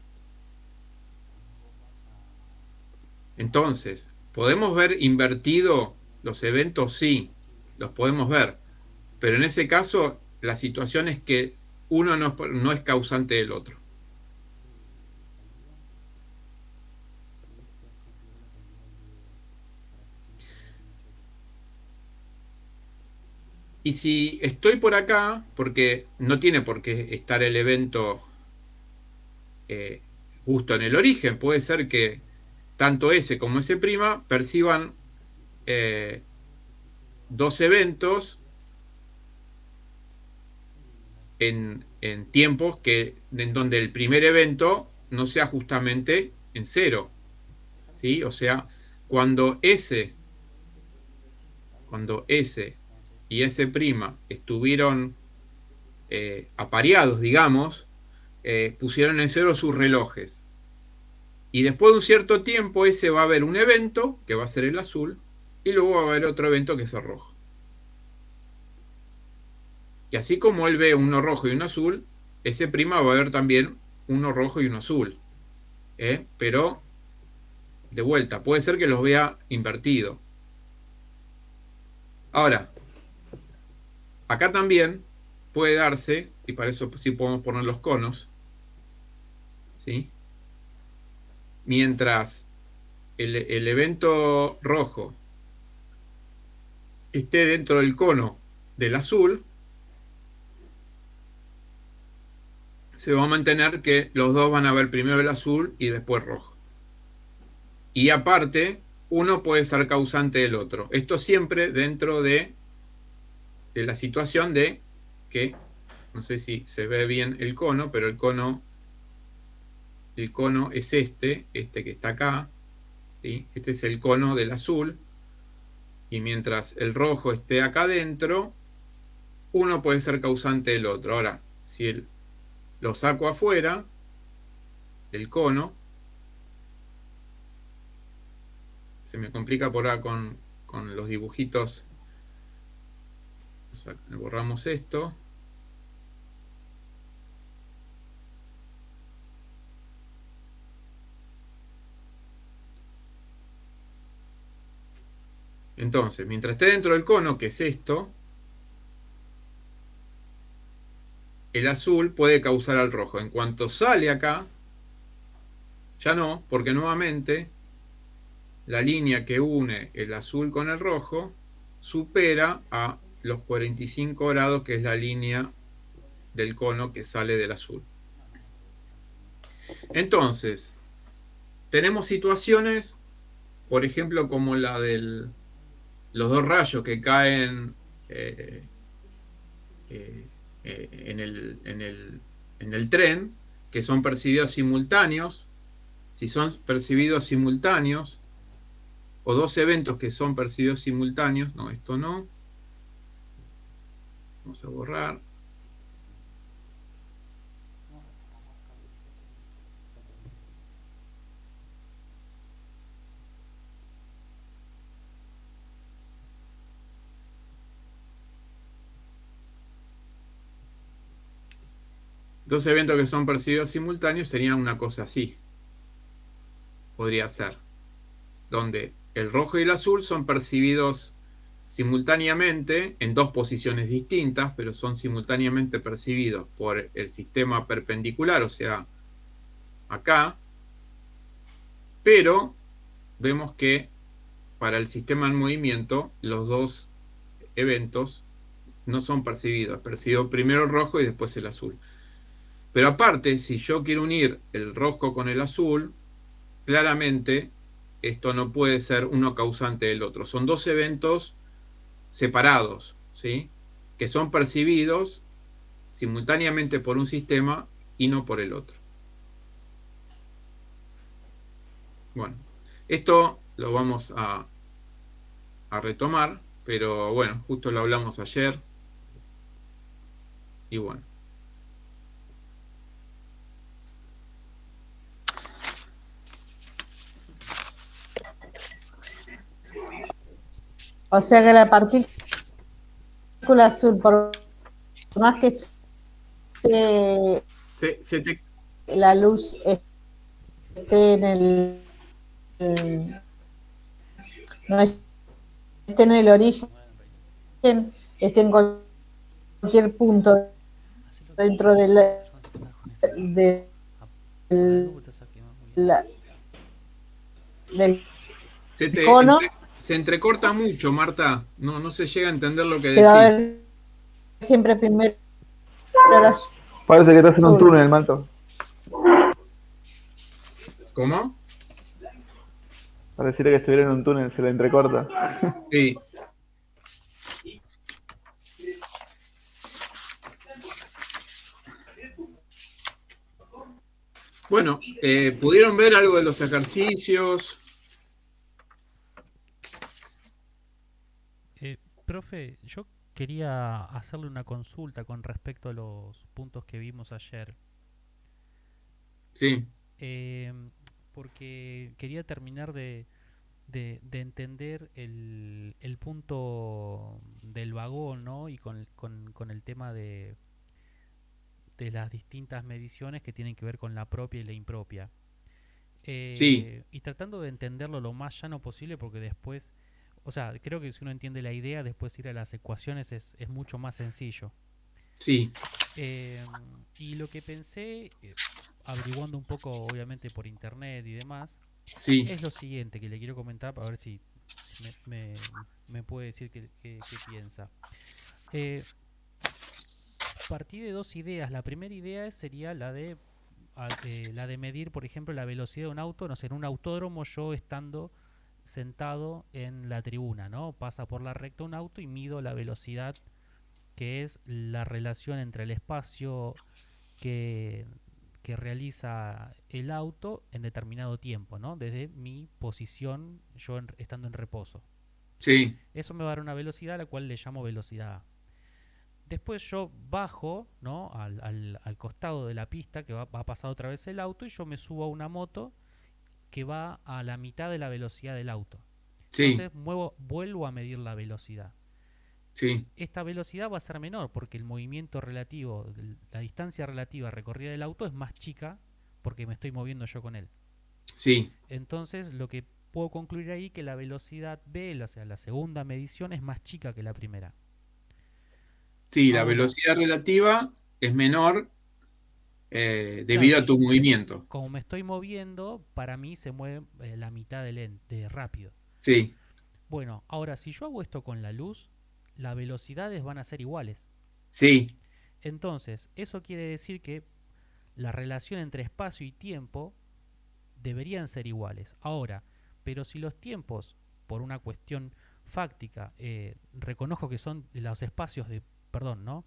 Entonces, ¿podemos ver invertido los eventos? Sí, los podemos ver. Pero en ese caso, la situación es que uno no es causante del otro. Y si estoy por acá, porque no tiene por qué estar el evento justo en el origen, puede ser que tanto S como S' perciban dos eventos en tiempos en donde el primer evento no sea justamente en cero, ¿sí? O sea, cuando S y S' estuvieron apareados, digamos, pusieron en cero sus relojes. Y después de un cierto tiempo, S va a haber un evento, que va a ser el azul, y luego va a haber otro evento que es el rojo. Y así como él ve uno rojo y uno azul, S' va a haber también uno rojo y uno azul. Pero, de vuelta, puede ser que los vea invertido. Ahora, acá también puede darse, y para eso sí podemos poner los conos, ¿sí? Mientras el evento rojo esté dentro del cono del azul, se va a mantener que los dos van a ver primero el azul y después rojo. Y aparte, uno puede ser causante del otro. Esto siempre dentro de la situación de que, no sé si se ve bien el cono, pero el cono es este que está acá, ¿sí? Este es el cono del azul, y mientras el rojo esté acá adentro, uno puede ser causante del otro. Ahora, si lo saco afuera, el cono, se me complica por acá con los dibujitos. O sea, borramos esto. Entonces, mientras esté dentro del cono, que es esto, el azul puede causar al rojo. En cuanto sale acá, ya no, porque nuevamente la línea que une el azul con el rojo supera a los 45 grados, que es la línea del cono que sale del azul. Entonces, tenemos situaciones, por ejemplo, como la de los dos rayos que caen en el tren, que son percibidos simultáneos. Si son percibidos simultáneos, o dos eventos que son percibidos simultáneos, no, esto no. Vamos a borrar. Dos eventos que son percibidos simultáneos serían una cosa así. Podría ser. Donde el rojo y el azul son percibidos simultáneamente en dos posiciones distintas, pero son simultáneamente percibidos por el sistema perpendicular, o sea, acá. Pero vemos que para el sistema en movimiento los dos eventos no son percibidos. Percibo primero el rojo y después el azul. Pero aparte, si yo quiero unir el rojo con el azul, claramente esto no puede ser uno causante del otro. Son dos eventos separados, ¿sí? Que son percibidos simultáneamente por un sistema y no por el otro. Bueno, esto lo vamos a retomar, pero bueno, justo lo hablamos ayer. Y bueno. O sea que la partícula azul, por más que la luz esté no esté en el origen, esté en cualquier punto dentro del cono, se entrecorta mucho, Marta. No se llega a entender lo que decís. Se va a ver siempre primero. Parece que estás en un túnel, Malto. ¿Cómo? Pareciera que estuviera en un túnel, se le entrecorta. Sí. Bueno, ¿pudieron ver algo de los ejercicios? Profe, yo quería hacerle una consulta con respecto a los puntos que vimos ayer. Sí. Porque quería terminar de entender el punto del vagón, ¿no? Y con el tema de las distintas mediciones que tienen que ver con la propia y la impropia. Sí. Y tratando de entenderlo lo más llano posible, porque después, o sea, creo que si uno entiende la idea, después ir a las ecuaciones es mucho más sencillo. Sí. Y lo que pensé, averiguando un poco, obviamente, por internet y demás, sí, es lo siguiente que le quiero comentar, a ver si me puede decir qué piensa. Partí de dos ideas. La primera idea sería la de medir, por ejemplo, la velocidad de un auto, no sé, en un autódromo, yo estando sentado en la tribuna, ¿no? Pasa por la recta un auto y mido la velocidad, que es la relación entre el espacio que, que realiza el auto en determinado tiempo, ¿no? Desde mi posición, yo estando en reposo. Sí, Eso me va a dar una velocidad a la cual le llamo velocidad A. Después yo bajo, ¿no? Al costado de la pista, que va a pasar otra vez el auto, y yo me subo a una moto que va a la mitad de la velocidad del auto. sí, Entonces vuelvo a medir la velocidad. sí, Esta velocidad va a ser menor porque el movimiento relativo, la distancia relativa recorrida del auto es más chica porque me estoy moviendo yo con él. sí. Entonces lo que puedo concluir ahí que la velocidad B, o sea, la segunda medición es más chica que la primera. Sí, la Ahora, velocidad relativa es menor claro, debido a tu movimiento. como me estoy moviendo, para mí se mueve la mitad de rápido. Sí, Bueno, ahora si yo hago esto con la luz, las velocidades van a ser iguales. sí, Entonces, eso quiere decir que la relación entre espacio y tiempo deberían ser iguales. Ahora, pero si los tiempos, por una cuestión fáctica, reconozco que son los espacios de, perdón, ¿no?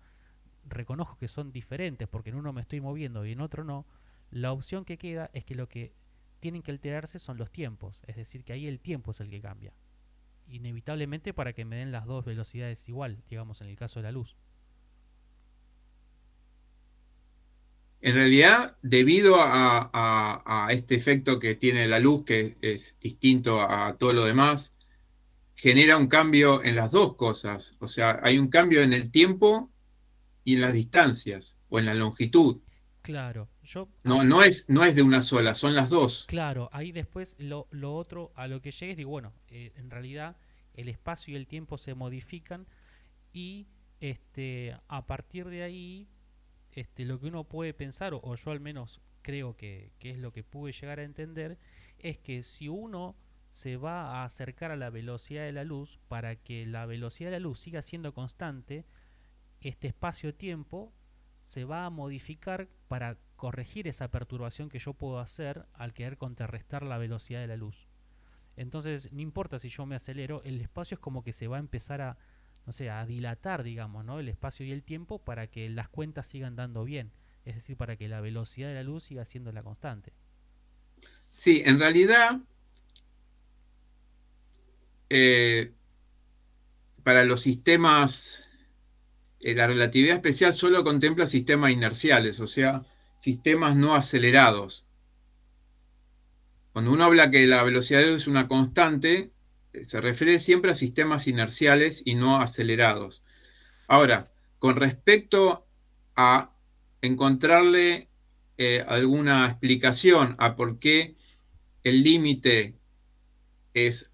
Reconozco que son diferentes porque en uno me estoy moviendo y en otro no, la opción que queda es que lo que tienen que alterarse son los tiempos, es decir, que ahí el tiempo es el que cambia. Inevitablemente para que me den las dos velocidades igual, digamos en el caso de la luz. en realidad, debido a este efecto que tiene la luz, que es distinto a todo lo demás, genera un cambio en las dos cosas. O sea, hay un cambio en el tiempo y en las distancias, o en la longitud. Claro, No, no es de una sola, son las dos. claro, ahí después lo otro a lo que llegues, digo, bueno, en realidad el espacio y el tiempo se modifican y a partir de ahí lo que uno puede pensar, o yo al menos creo que es lo que pude llegar a entender, es que si uno se va a acercar a la velocidad de la luz, para que la velocidad de la luz siga siendo constante, este espacio-tiempo se va a modificar para corregir esa perturbación que yo puedo hacer al querer contrarrestar la velocidad de la luz. Entonces, no importa si yo me acelero, el espacio es como que se va a empezar a, no sé, a dilatar, digamos, ¿no? El espacio y el tiempo para que las cuentas sigan dando bien. Es decir, para que la velocidad de la luz siga siendo la constante. Sí, en realidad, eh, para los sistemas, la relatividad especial solo contempla sistemas inerciales, o sea, sistemas no acelerados. Cuando uno habla que la velocidad de luz es una constante, se refiere siempre a sistemas inerciales y no acelerados. Ahora, con respecto a encontrarle alguna explicación a por qué el límite es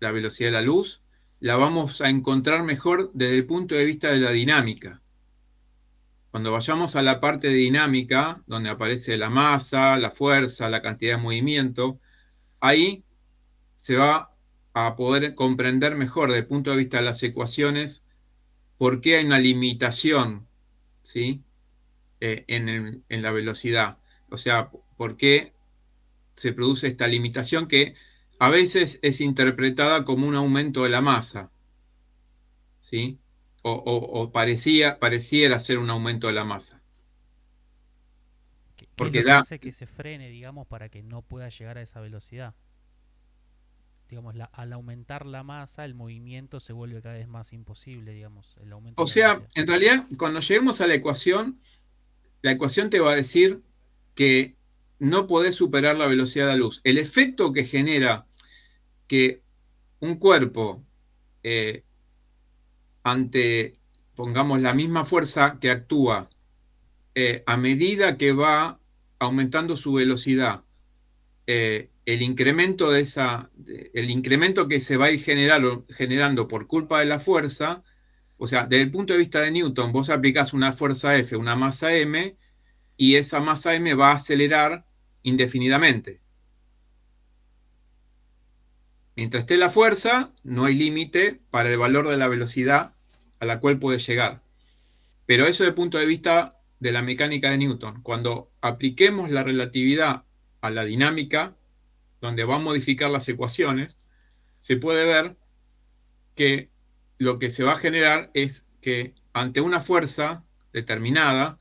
la velocidad de la luz, la vamos a encontrar mejor desde el punto de vista de la dinámica. Cuando vayamos a la parte de dinámica, donde aparece la masa, la fuerza, la cantidad de movimiento, ahí se va a poder comprender mejor desde el punto de vista de las ecuaciones por qué hay una limitación, ¿sí? En la velocidad. O sea, por qué se produce esta limitación que a veces es interpretada como un aumento de la masa, ¿sí? O pareciera ser un aumento de la masa. ¿Qué es Porque lo que da, hace que se frene, digamos, para que no pueda llegar a esa velocidad? Digamos, al aumentar la masa, el movimiento se vuelve cada vez más imposible, digamos, el aumento o de la sea, velocidad. en realidad, cuando lleguemos a la ecuación te va a decir que no podés superar la velocidad de la luz. El efecto que genera que un cuerpo eh, ante, pongamos, la misma fuerza que actúa a medida que va aumentando su velocidad, el incremento que se va a ir generando por culpa de la fuerza, o sea, desde el punto de vista de Newton, vos aplicás una fuerza F, una masa M, y esa masa M va a acelerar indefinidamente. Mientras esté la fuerza, no hay límite para el valor de la velocidad a la cual puede llegar. Pero eso desde el punto de vista de la mecánica de Newton. Cuando apliquemos la relatividad a la dinámica, donde va a modificar las ecuaciones, se puede ver que lo que se va a generar es que ante una fuerza determinada,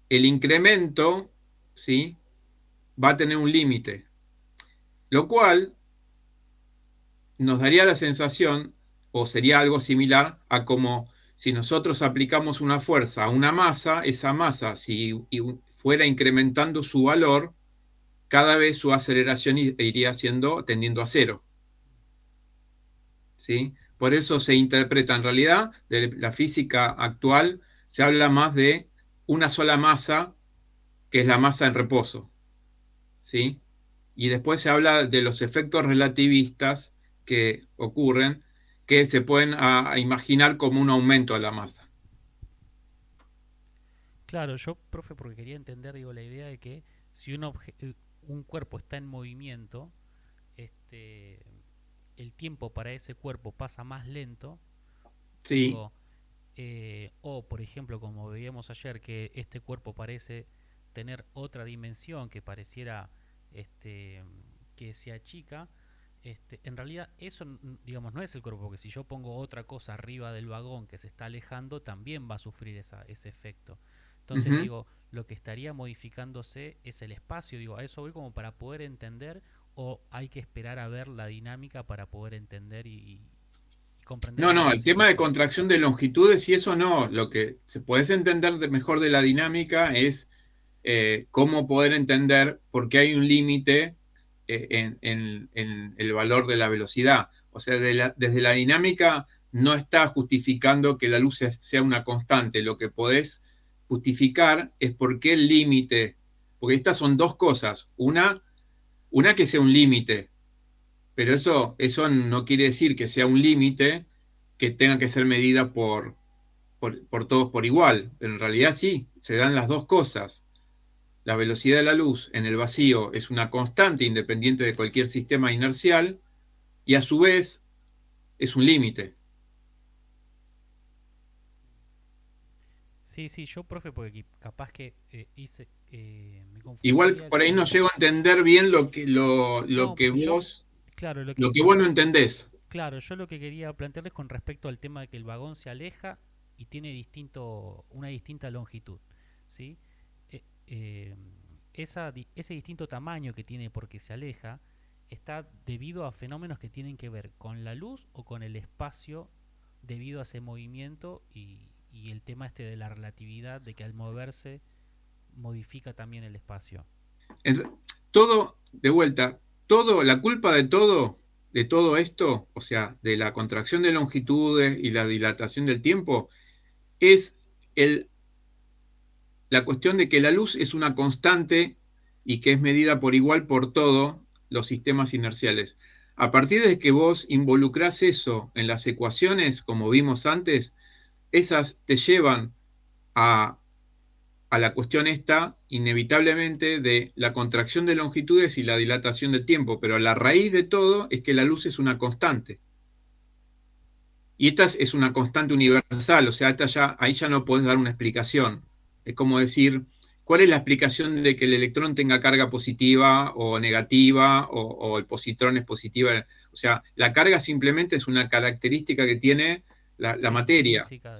el incremento, ¿sí?, va a tener un límite, lo cual nos daría la sensación, o sería algo similar a como si nosotros aplicamos una fuerza a una masa, esa masa, si fuera incrementando su valor, cada vez su aceleración iría tendiendo a cero. ¿Sí? Por eso se interpreta, en realidad, de la física actual, se habla más de una sola masa, que es la masa en reposo. ¿Sí? Y después se habla de los efectos relativistas que ocurren, que se pueden imaginar como un aumento de la masa. Claro, yo, profe, porque quería entender, digo, la idea de que si un cuerpo está en movimiento, este, el tiempo para ese cuerpo pasa más lento, Sí. digo, o por ejemplo, como veíamos ayer, que este cuerpo parece tener otra dimensión que pareciera este, que se achica, en realidad eso, digamos, no es el cuerpo, porque si yo pongo otra cosa arriba del vagón que se está alejando, también va a sufrir ese efecto. Entonces, Uh-huh. digo, lo que estaría modificándose es el espacio, digo, a eso voy como para poder entender, o hay que esperar a ver la dinámica para poder entender y comprender No, mejor no, la el tema de situación. contracción de longitudes y eso no, lo que se puede entender mejor de la dinámica es cómo poder entender por qué hay un límite en el valor de la velocidad. O sea, desde la dinámica no está justificando que la luz sea una constante. Lo que podés justificar es por qué el límite, porque estas son dos cosas. Una que sea un límite, pero eso no quiere decir que sea un límite que tenga que ser medida por todos por igual. En realidad sí, se dan las dos cosas. La velocidad de la luz en el vacío es una constante independiente de cualquier sistema inercial y a su vez es un límite. Sí, sí, yo, profe, porque capaz que me Igual confundía por ahí no con... llego a entender bien No, porque yo, claro, lo que vos no entendés. claro, yo lo que quería plantearles con respecto al tema de que el vagón se aleja y tiene una distinta longitud, ¿sí? Eh, eh, ese distinto tamaño que tiene porque se aleja está debido a fenómenos que tienen que ver con la luz o con el espacio debido a ese movimiento y el tema este de la relatividad, de que al moverse modifica también el espacio. Todo, de vuelta, la culpa de todo esto, o sea, de la contracción de longitudes y la dilatación del tiempo, es la cuestión de que la luz es una constante y que es medida por igual por todos los sistemas inerciales. A partir de que vos involucrás eso en las ecuaciones, como vimos antes, esas te llevan a la cuestión esta, inevitablemente, de la contracción de longitudes y la dilatación del tiempo, pero la raíz de todo es que la luz es una constante. Y esta es una constante universal, o sea, ahí ya no podés dar una explicación. Es como decir, ¿cuál es la explicación de que el electrón tenga carga positiva o negativa o el positrón es positiva? O sea, la carga simplemente es una característica que tiene la Sí, materia. intrínseca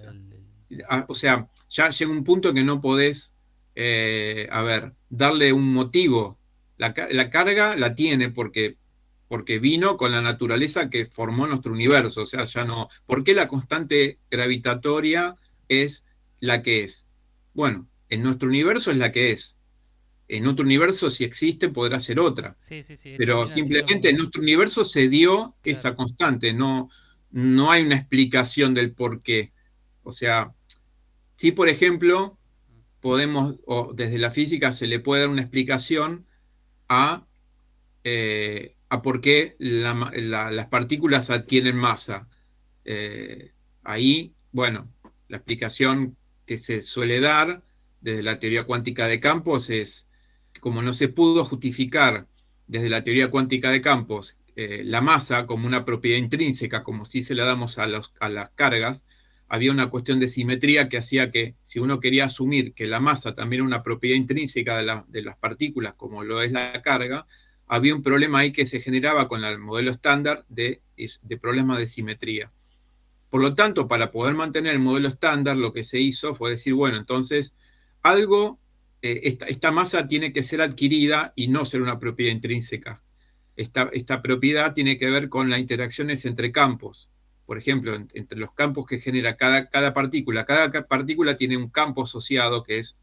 O sea, ya llega un punto que no podés, darle un motivo. La carga la tiene porque vino con la naturaleza que formó nuestro universo. O sea, ya no. ¿Por qué la constante gravitatoria es la que es? Bueno, en nuestro universo es la que es. En otro universo, si existe, podrá ser otra. Sí, sí, sí, Pero termina siendo simplemente en como, nuestro universo se dio esa claro, constante. No, no hay una explicación del por qué. O sea, sí, por ejemplo, podemos, o desde la física se le puede dar una explicación a por qué las partículas adquieren masa. Eh, Ahí, bueno, la explicación que se suele dar desde la teoría cuántica de campos es que como no se pudo justificar desde la teoría cuántica de campos la masa como una propiedad intrínseca, como si se la damos a las cargas, había una cuestión de simetría que hacía que si uno quería asumir que la masa también era una propiedad intrínseca de las partículas, como lo es la carga, había un problema ahí que se generaba con el modelo estándar de problemas de simetría. Por lo tanto, para poder mantener el modelo estándar, lo que se hizo fue decir, bueno, entonces algo, esta masa tiene que ser adquirida y no ser una propiedad intrínseca. Esta propiedad tiene que ver con las interacciones entre campos. Por ejemplo, entre los campos que genera cada partícula. Cada partícula tiene un campo asociado, que es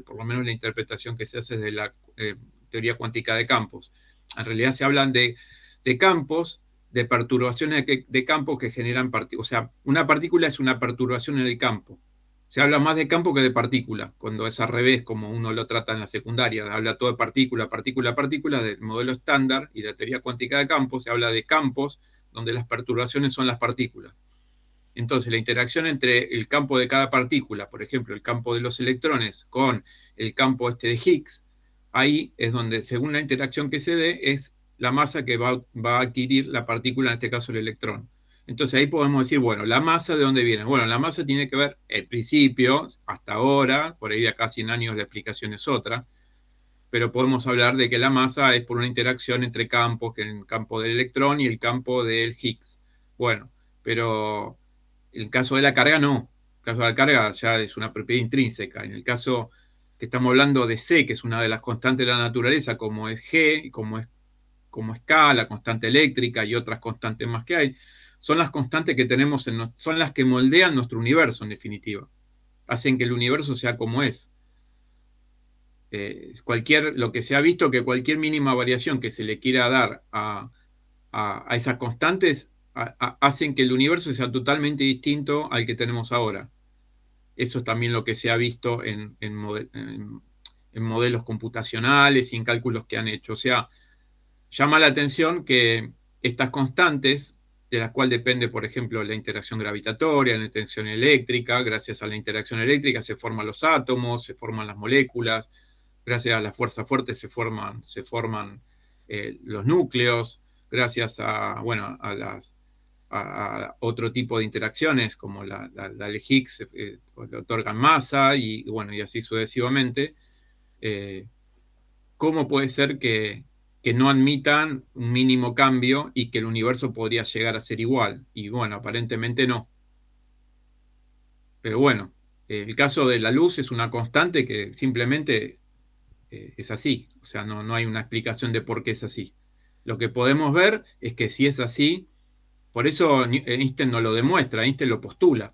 por lo menos la interpretación que se hace desde la teoría cuántica de campos. En realidad se hablan de campos, de perturbaciones de campos que generan partículas. O sea, una partícula es una perturbación en el campo. Se habla más de campo que de partícula, cuando es al revés, como uno lo trata en la secundaria. Habla todo de partícula, partícula, partícula, del modelo estándar y de la teoría cuántica de campos. Se habla de campos donde las perturbaciones son las partículas. Entonces, la interacción entre el campo de cada partícula, por ejemplo, el campo de los electrones con el campo de Higgs, ahí es donde, según la interacción que se dé, es la masa que va a adquirir la partícula, en este caso el electrón. Entonces ahí podemos decir, bueno, la masa ¿de dónde viene? Bueno, la masa tiene que ver, el principio, hasta ahora, por ahí de acá 100 años la explicación es otra, pero podemos hablar de que la masa es por una interacción entre campos, que es el campo del electrón y el campo del Higgs. Bueno, pero el caso de la carga no. El caso de la carga ya es una propiedad intrínseca. En el caso que estamos hablando de C, que es una de las constantes de la naturaleza, como es G, como es K, la constante eléctrica y otras constantes más que hay, son las constantes que tenemos, son las que moldean nuestro universo, en definitiva. Hacen que el universo sea como es. Lo que se ha visto, que cualquier mínima variación que se le quiera dar a esas constantes, hacen que el universo sea totalmente distinto al que tenemos ahora. Eso es también lo que se ha visto en modelos computacionales y en cálculos que han hecho. O sea, llama la atención que estas constantes, de las cuales depende, por ejemplo, la interacción gravitatoria, la interacción eléctrica, gracias a la interacción eléctrica se forman los átomos, se forman las moléculas, gracias a la fuerza fuerte se forman los núcleos, gracias a otro tipo de interacciones, como la de Higgs, le otorgan masa, y así sucesivamente. ¿Cómo puede ser que no admitan un mínimo cambio y que el universo podría llegar a ser igual? Y bueno, aparentemente no. Pero bueno, el caso de la luz es una constante que simplemente es así. O sea, no hay una explicación de por qué es así. Lo que podemos ver es que si es así, por eso Einstein no lo demuestra, Einstein lo postula.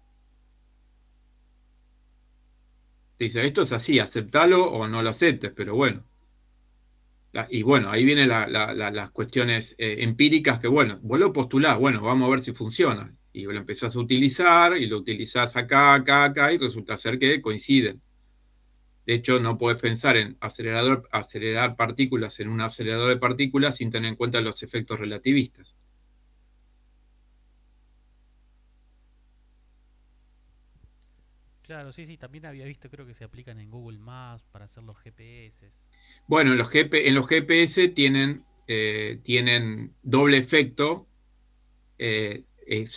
Te dice, esto es así, aceptalo o no lo aceptes, pero bueno. Y bueno, ahí vienen las cuestiones empíricas que, bueno, vos lo postulás, bueno, vamos a ver si funciona. Y lo empezás a utilizar y lo utilizás acá, y resulta ser que coinciden. De hecho, no podés pensar en acelerar partículas en un acelerador de partículas sin tener en cuenta los efectos relativistas. Claro, sí, también había visto, creo que se aplican en Google Maps para hacer los GPS. Bueno, en los GPS tienen doble efecto. Se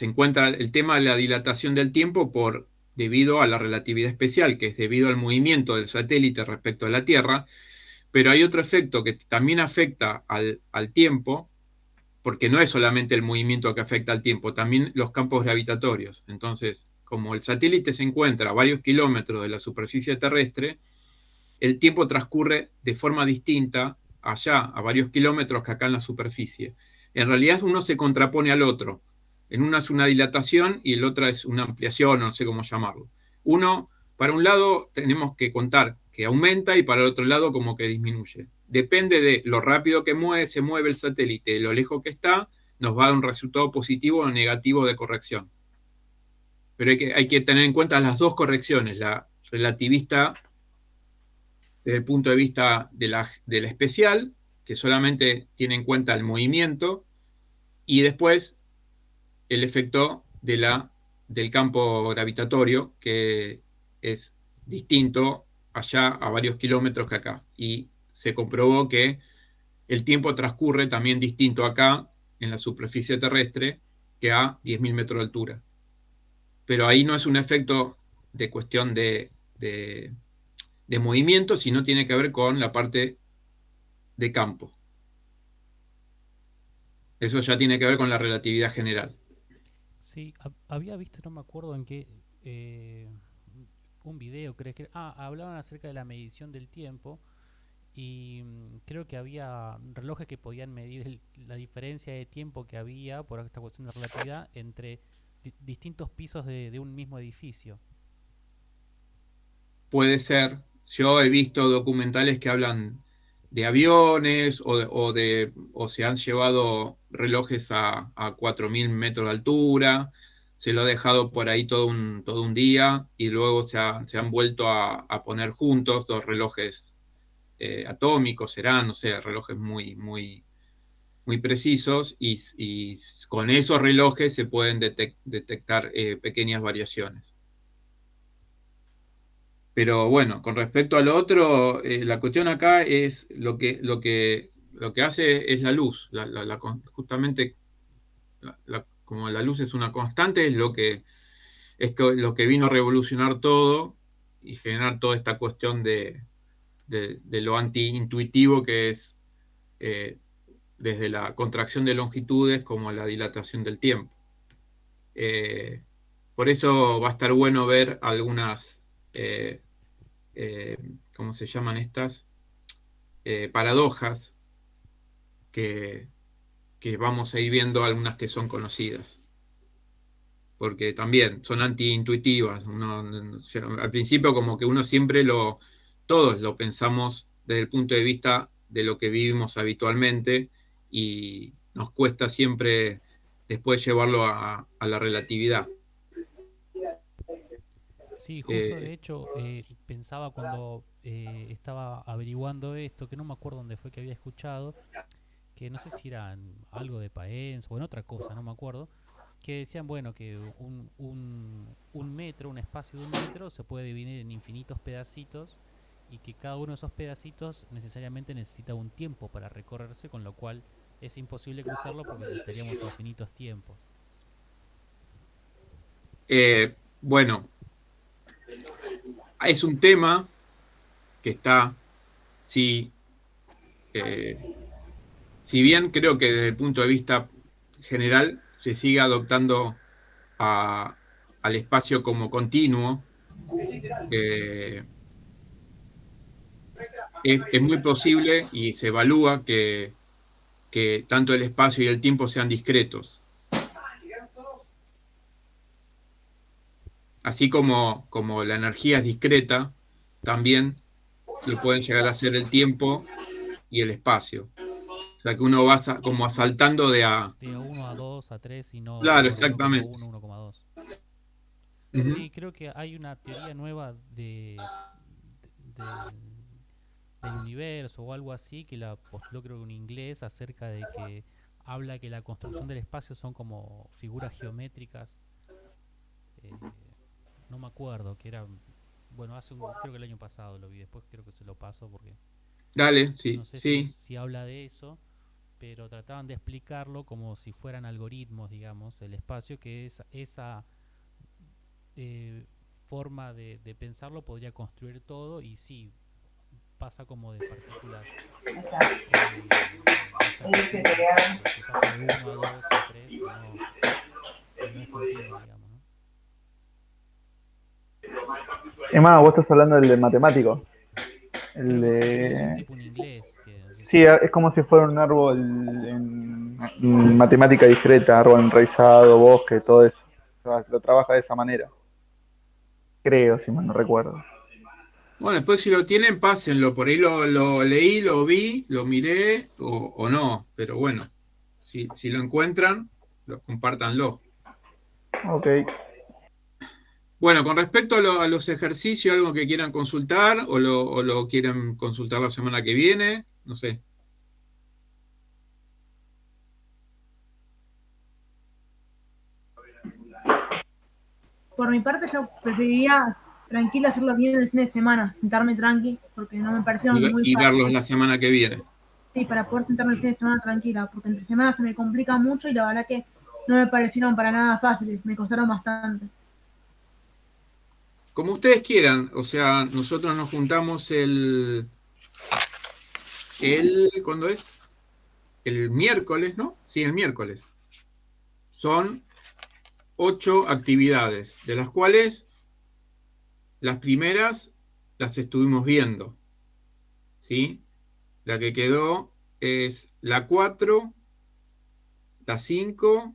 encuentra el tema de la dilatación del tiempo debido a la relatividad especial, que es debido al movimiento del satélite respecto a la Tierra, pero hay otro efecto que también afecta al tiempo, porque no es solamente el movimiento que afecta al tiempo, también los campos gravitatorios. Entonces, como el satélite se encuentra a varios kilómetros de la superficie terrestre, el tiempo transcurre de forma distinta allá, a varios kilómetros, que acá en la superficie. En realidad uno se contrapone al otro. En una es una dilatación y el otro es una ampliación, no sé cómo llamarlo. Para un lado tenemos que contar que aumenta y para el otro lado como que disminuye. Depende de lo rápido que se mueve el satélite, lo lejos que está, nos va a dar un resultado positivo o negativo de corrección. Pero hay que tener en cuenta las dos correcciones, la relativista desde el punto de vista de la especial, que solamente tiene en cuenta el movimiento, y después el efecto del campo gravitatorio, que es distinto allá a varios kilómetros que acá. Y se comprobó que el tiempo transcurre también distinto acá, en la superficie terrestre, que a 10.000 metros de altura. Pero ahí no es un efecto de cuestión de movimiento, sino tiene que ver con la parte de campo. Eso ya tiene que ver con la relatividad general. Sí, había visto, no me acuerdo en qué, un video, creo que... hablaban acerca de la medición del tiempo y creo que había relojes que podían medir la diferencia de tiempo que había por esta cuestión de relatividad entre distintos pisos de un mismo edificio. Puede ser, yo he visto documentales que hablan de aviones o se han llevado relojes a 4.000 metros de altura, se lo ha dejado por ahí todo un día y luego se han vuelto a poner juntos dos relojes atómicos, serán, no sé, relojes muy precisos y con esos relojes se pueden detectar pequeñas variaciones. Pero bueno, con respecto al otro, la cuestión acá es lo que hace es la luz. Justamente, como la luz es una constante, es lo que vino a revolucionar todo y generar toda esta cuestión de lo anti-intuitivo que es desde la contracción de longitudes como la dilatación del tiempo. Por eso va a estar bueno ver algunas... ¿cómo se llaman estas? Paradojas que, que vamos a ir viendo algunas que son conocidas, porque también son antiintuitivas. Al principio como que uno siempre todos lo pensamos desde el punto de vista de lo que vivimos habitualmente y nos cuesta siempre después llevarlo a la relatividad. Sí, justo de hecho pensaba cuando estaba averiguando esto, que no me acuerdo dónde fue que había escuchado, que no sé si era algo de Paenz o en otra cosa, no me acuerdo, que decían, bueno, que un metro, un espacio de un metro se puede dividir en infinitos pedacitos y que cada uno de esos pedacitos necesariamente necesita un tiempo para recorrerse, con lo cual es imposible cruzarlo porque necesitaríamos infinitos tiempos. Bueno, es un tema que está, sí, si bien creo que desde el punto de vista general se sigue adoptando al espacio como continuo, es muy posible y se evalúa que tanto el espacio y el tiempo sean discretos. Así como la energía es discreta, también lo pueden llegar a ser el tiempo y el espacio. O sea que uno va como asaltando De A1 a 2 a 3 y no Claro, por 1,1, exactamente. 1,2. Uh-huh. Sí, creo que hay una teoría nueva del, del universo o algo así que la postuló creo que un inglés acerca de que habla que la construcción del espacio son como figuras geométricas. eh, no me acuerdo, que era... Bueno, creo que el año pasado lo vi, después creo que se lo paso porque Dale, no sí, sé sí. si habla de eso, pero trataban de explicarlo como si fueran algoritmos, digamos, el espacio, que es esa eh, forma de pensarlo podría construir todo y sí, pasa como de partículas bastante pequeñas, que pasa de 1 a 2 a 3 y no es continuo, digamos, ¿no? Emma, vos estás hablando del de matemático. El Creo que sí, creo que es un de... tipo en inglés. Que no sé Sí, si... es como si fuera un árbol en matemática discreta, árbol enraizado, bosque, todo eso. Lo trabaja de esa manera. Creo, si mal no recuerdo. Bueno, después si lo tienen, pásenlo. Por ahí lo leí, lo vi, lo miré o no. Pero bueno, si lo encuentran, compártanlo. Ok. Bueno, con respecto a los ejercicios, algo que quieran consultar o lo quieren consultar la semana que viene, no sé. Por mi parte, yo preferiría tranquila hacerlo bien el fin de semana, sentarme tranqui, porque no me parecieron muy Y verlos fáciles. la semana que viene. Sí, para poder sentarme el fin de semana tranquila, porque entre semanas se me complica mucho y la verdad que no me parecieron para nada fáciles, me costaron bastante. Como ustedes quieran, o sea, nosotros nos juntamos ¿cuándo es? el miércoles, ¿no? Sí, el miércoles. Son 8 actividades, de las cuales las primeras las estuvimos viendo, ¿sí? La que quedó es la 4, la 5,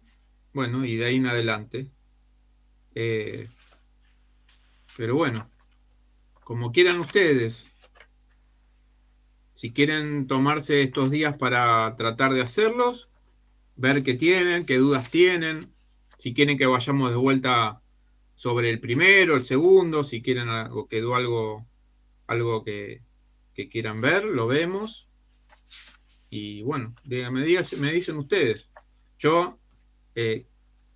bueno, y de ahí en adelante. Pero bueno, como quieran ustedes. Si quieren tomarse estos días para tratar de hacerlos, ver qué tienen, qué dudas tienen, si quieren que vayamos de vuelta sobre el primero, el segundo, si quieren o quedó algo que quieran ver, lo vemos. Y bueno, me dicen ustedes. Yo,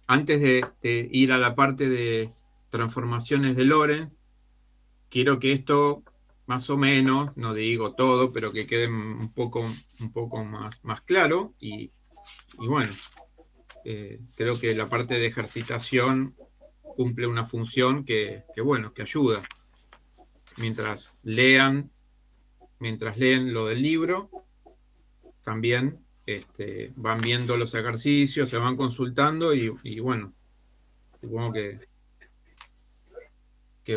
antes de ir a la parte de transformaciones de Lorentz, quiero que esto, más o menos, no digo todo, pero que quede un poco más claro. Y bueno, creo que la parte de ejercitación cumple una función que ayuda. Mientras leen lo del libro, también van viendo los ejercicios, se van consultando y bueno, supongo que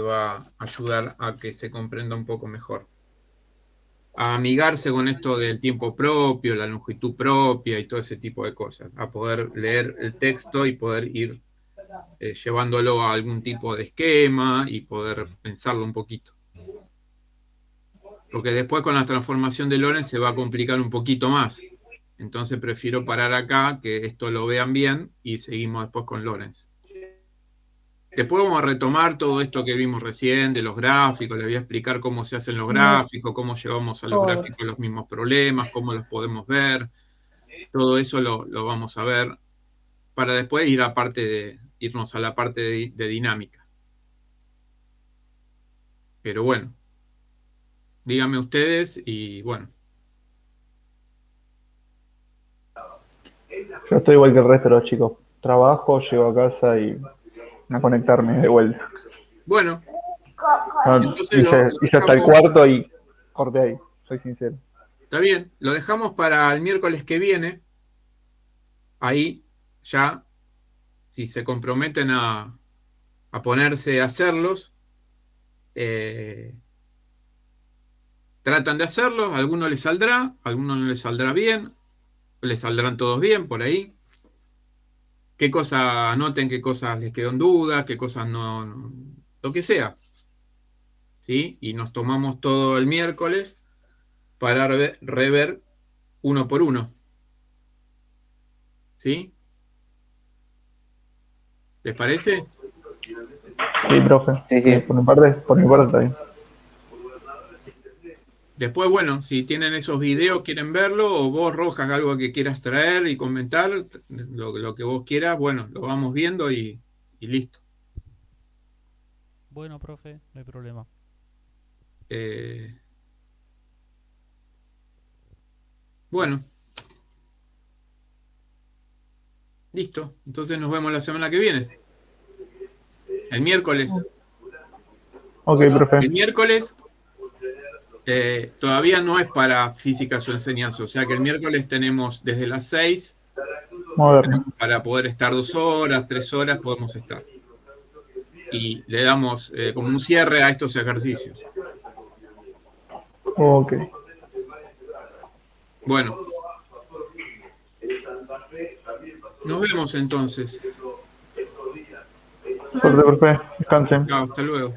va a ayudar a que se comprenda un poco mejor. A amigarse con esto del tiempo propio, la longitud propia y todo ese tipo de cosas, a poder leer el texto y poder ir llevándolo a algún tipo de esquema y poder pensarlo un poquito. Porque después con la transformación de Lorentz se va a complicar un poquito más. Entonces prefiero parar acá, que esto lo vean bien y seguimos después con Lorentz. Después vamos a retomar todo esto que vimos recién de los gráficos, les voy a explicar cómo se hacen los gráficos, cómo llevamos a los gráficos los mismos problemas, cómo los podemos ver. Todo eso lo vamos a ver para después irnos a la parte de dinámica. Pero bueno, díganme ustedes y bueno. Yo estoy igual que el resto de los chicos. Trabajo, llego a casa y a conectarme de vuelta. Bueno. Hice hasta el cuarto y corté ahí, soy sincero. Está bien, lo dejamos para el miércoles que viene. Ahí ya, si se comprometen a ponerse a hacerlos, tratan de hacerlos, a alguno les saldrá, a alguno no les saldrá bien, les saldrán todos bien por ahí. Qué cosas anoten, qué cosas les quedó en duda, qué cosas no, lo que sea. ¿Sí? Y nos tomamos todo el miércoles para rever uno por uno. ¿Sí? ¿Les parece? Sí, profe. Sí. Por mi parte está bien. Después, bueno, si tienen esos videos, quieren verlo, o vos, Rojas, algo que quieras traer y comentar, lo que vos quieras, bueno, lo vamos viendo y listo. Bueno, profe, no hay problema. Bueno. Listo. Entonces nos vemos la semana que viene. El miércoles. Ok, profe. El miércoles todavía no es para física su enseñanza. O sea que el miércoles tenemos desde las 6 para poder estar 2 horas, 3 horas, podemos estar. Y le damos como un cierre a estos ejercicios. Ok. Bueno. Nos vemos entonces. Profe, descansen. Chao, hasta luego.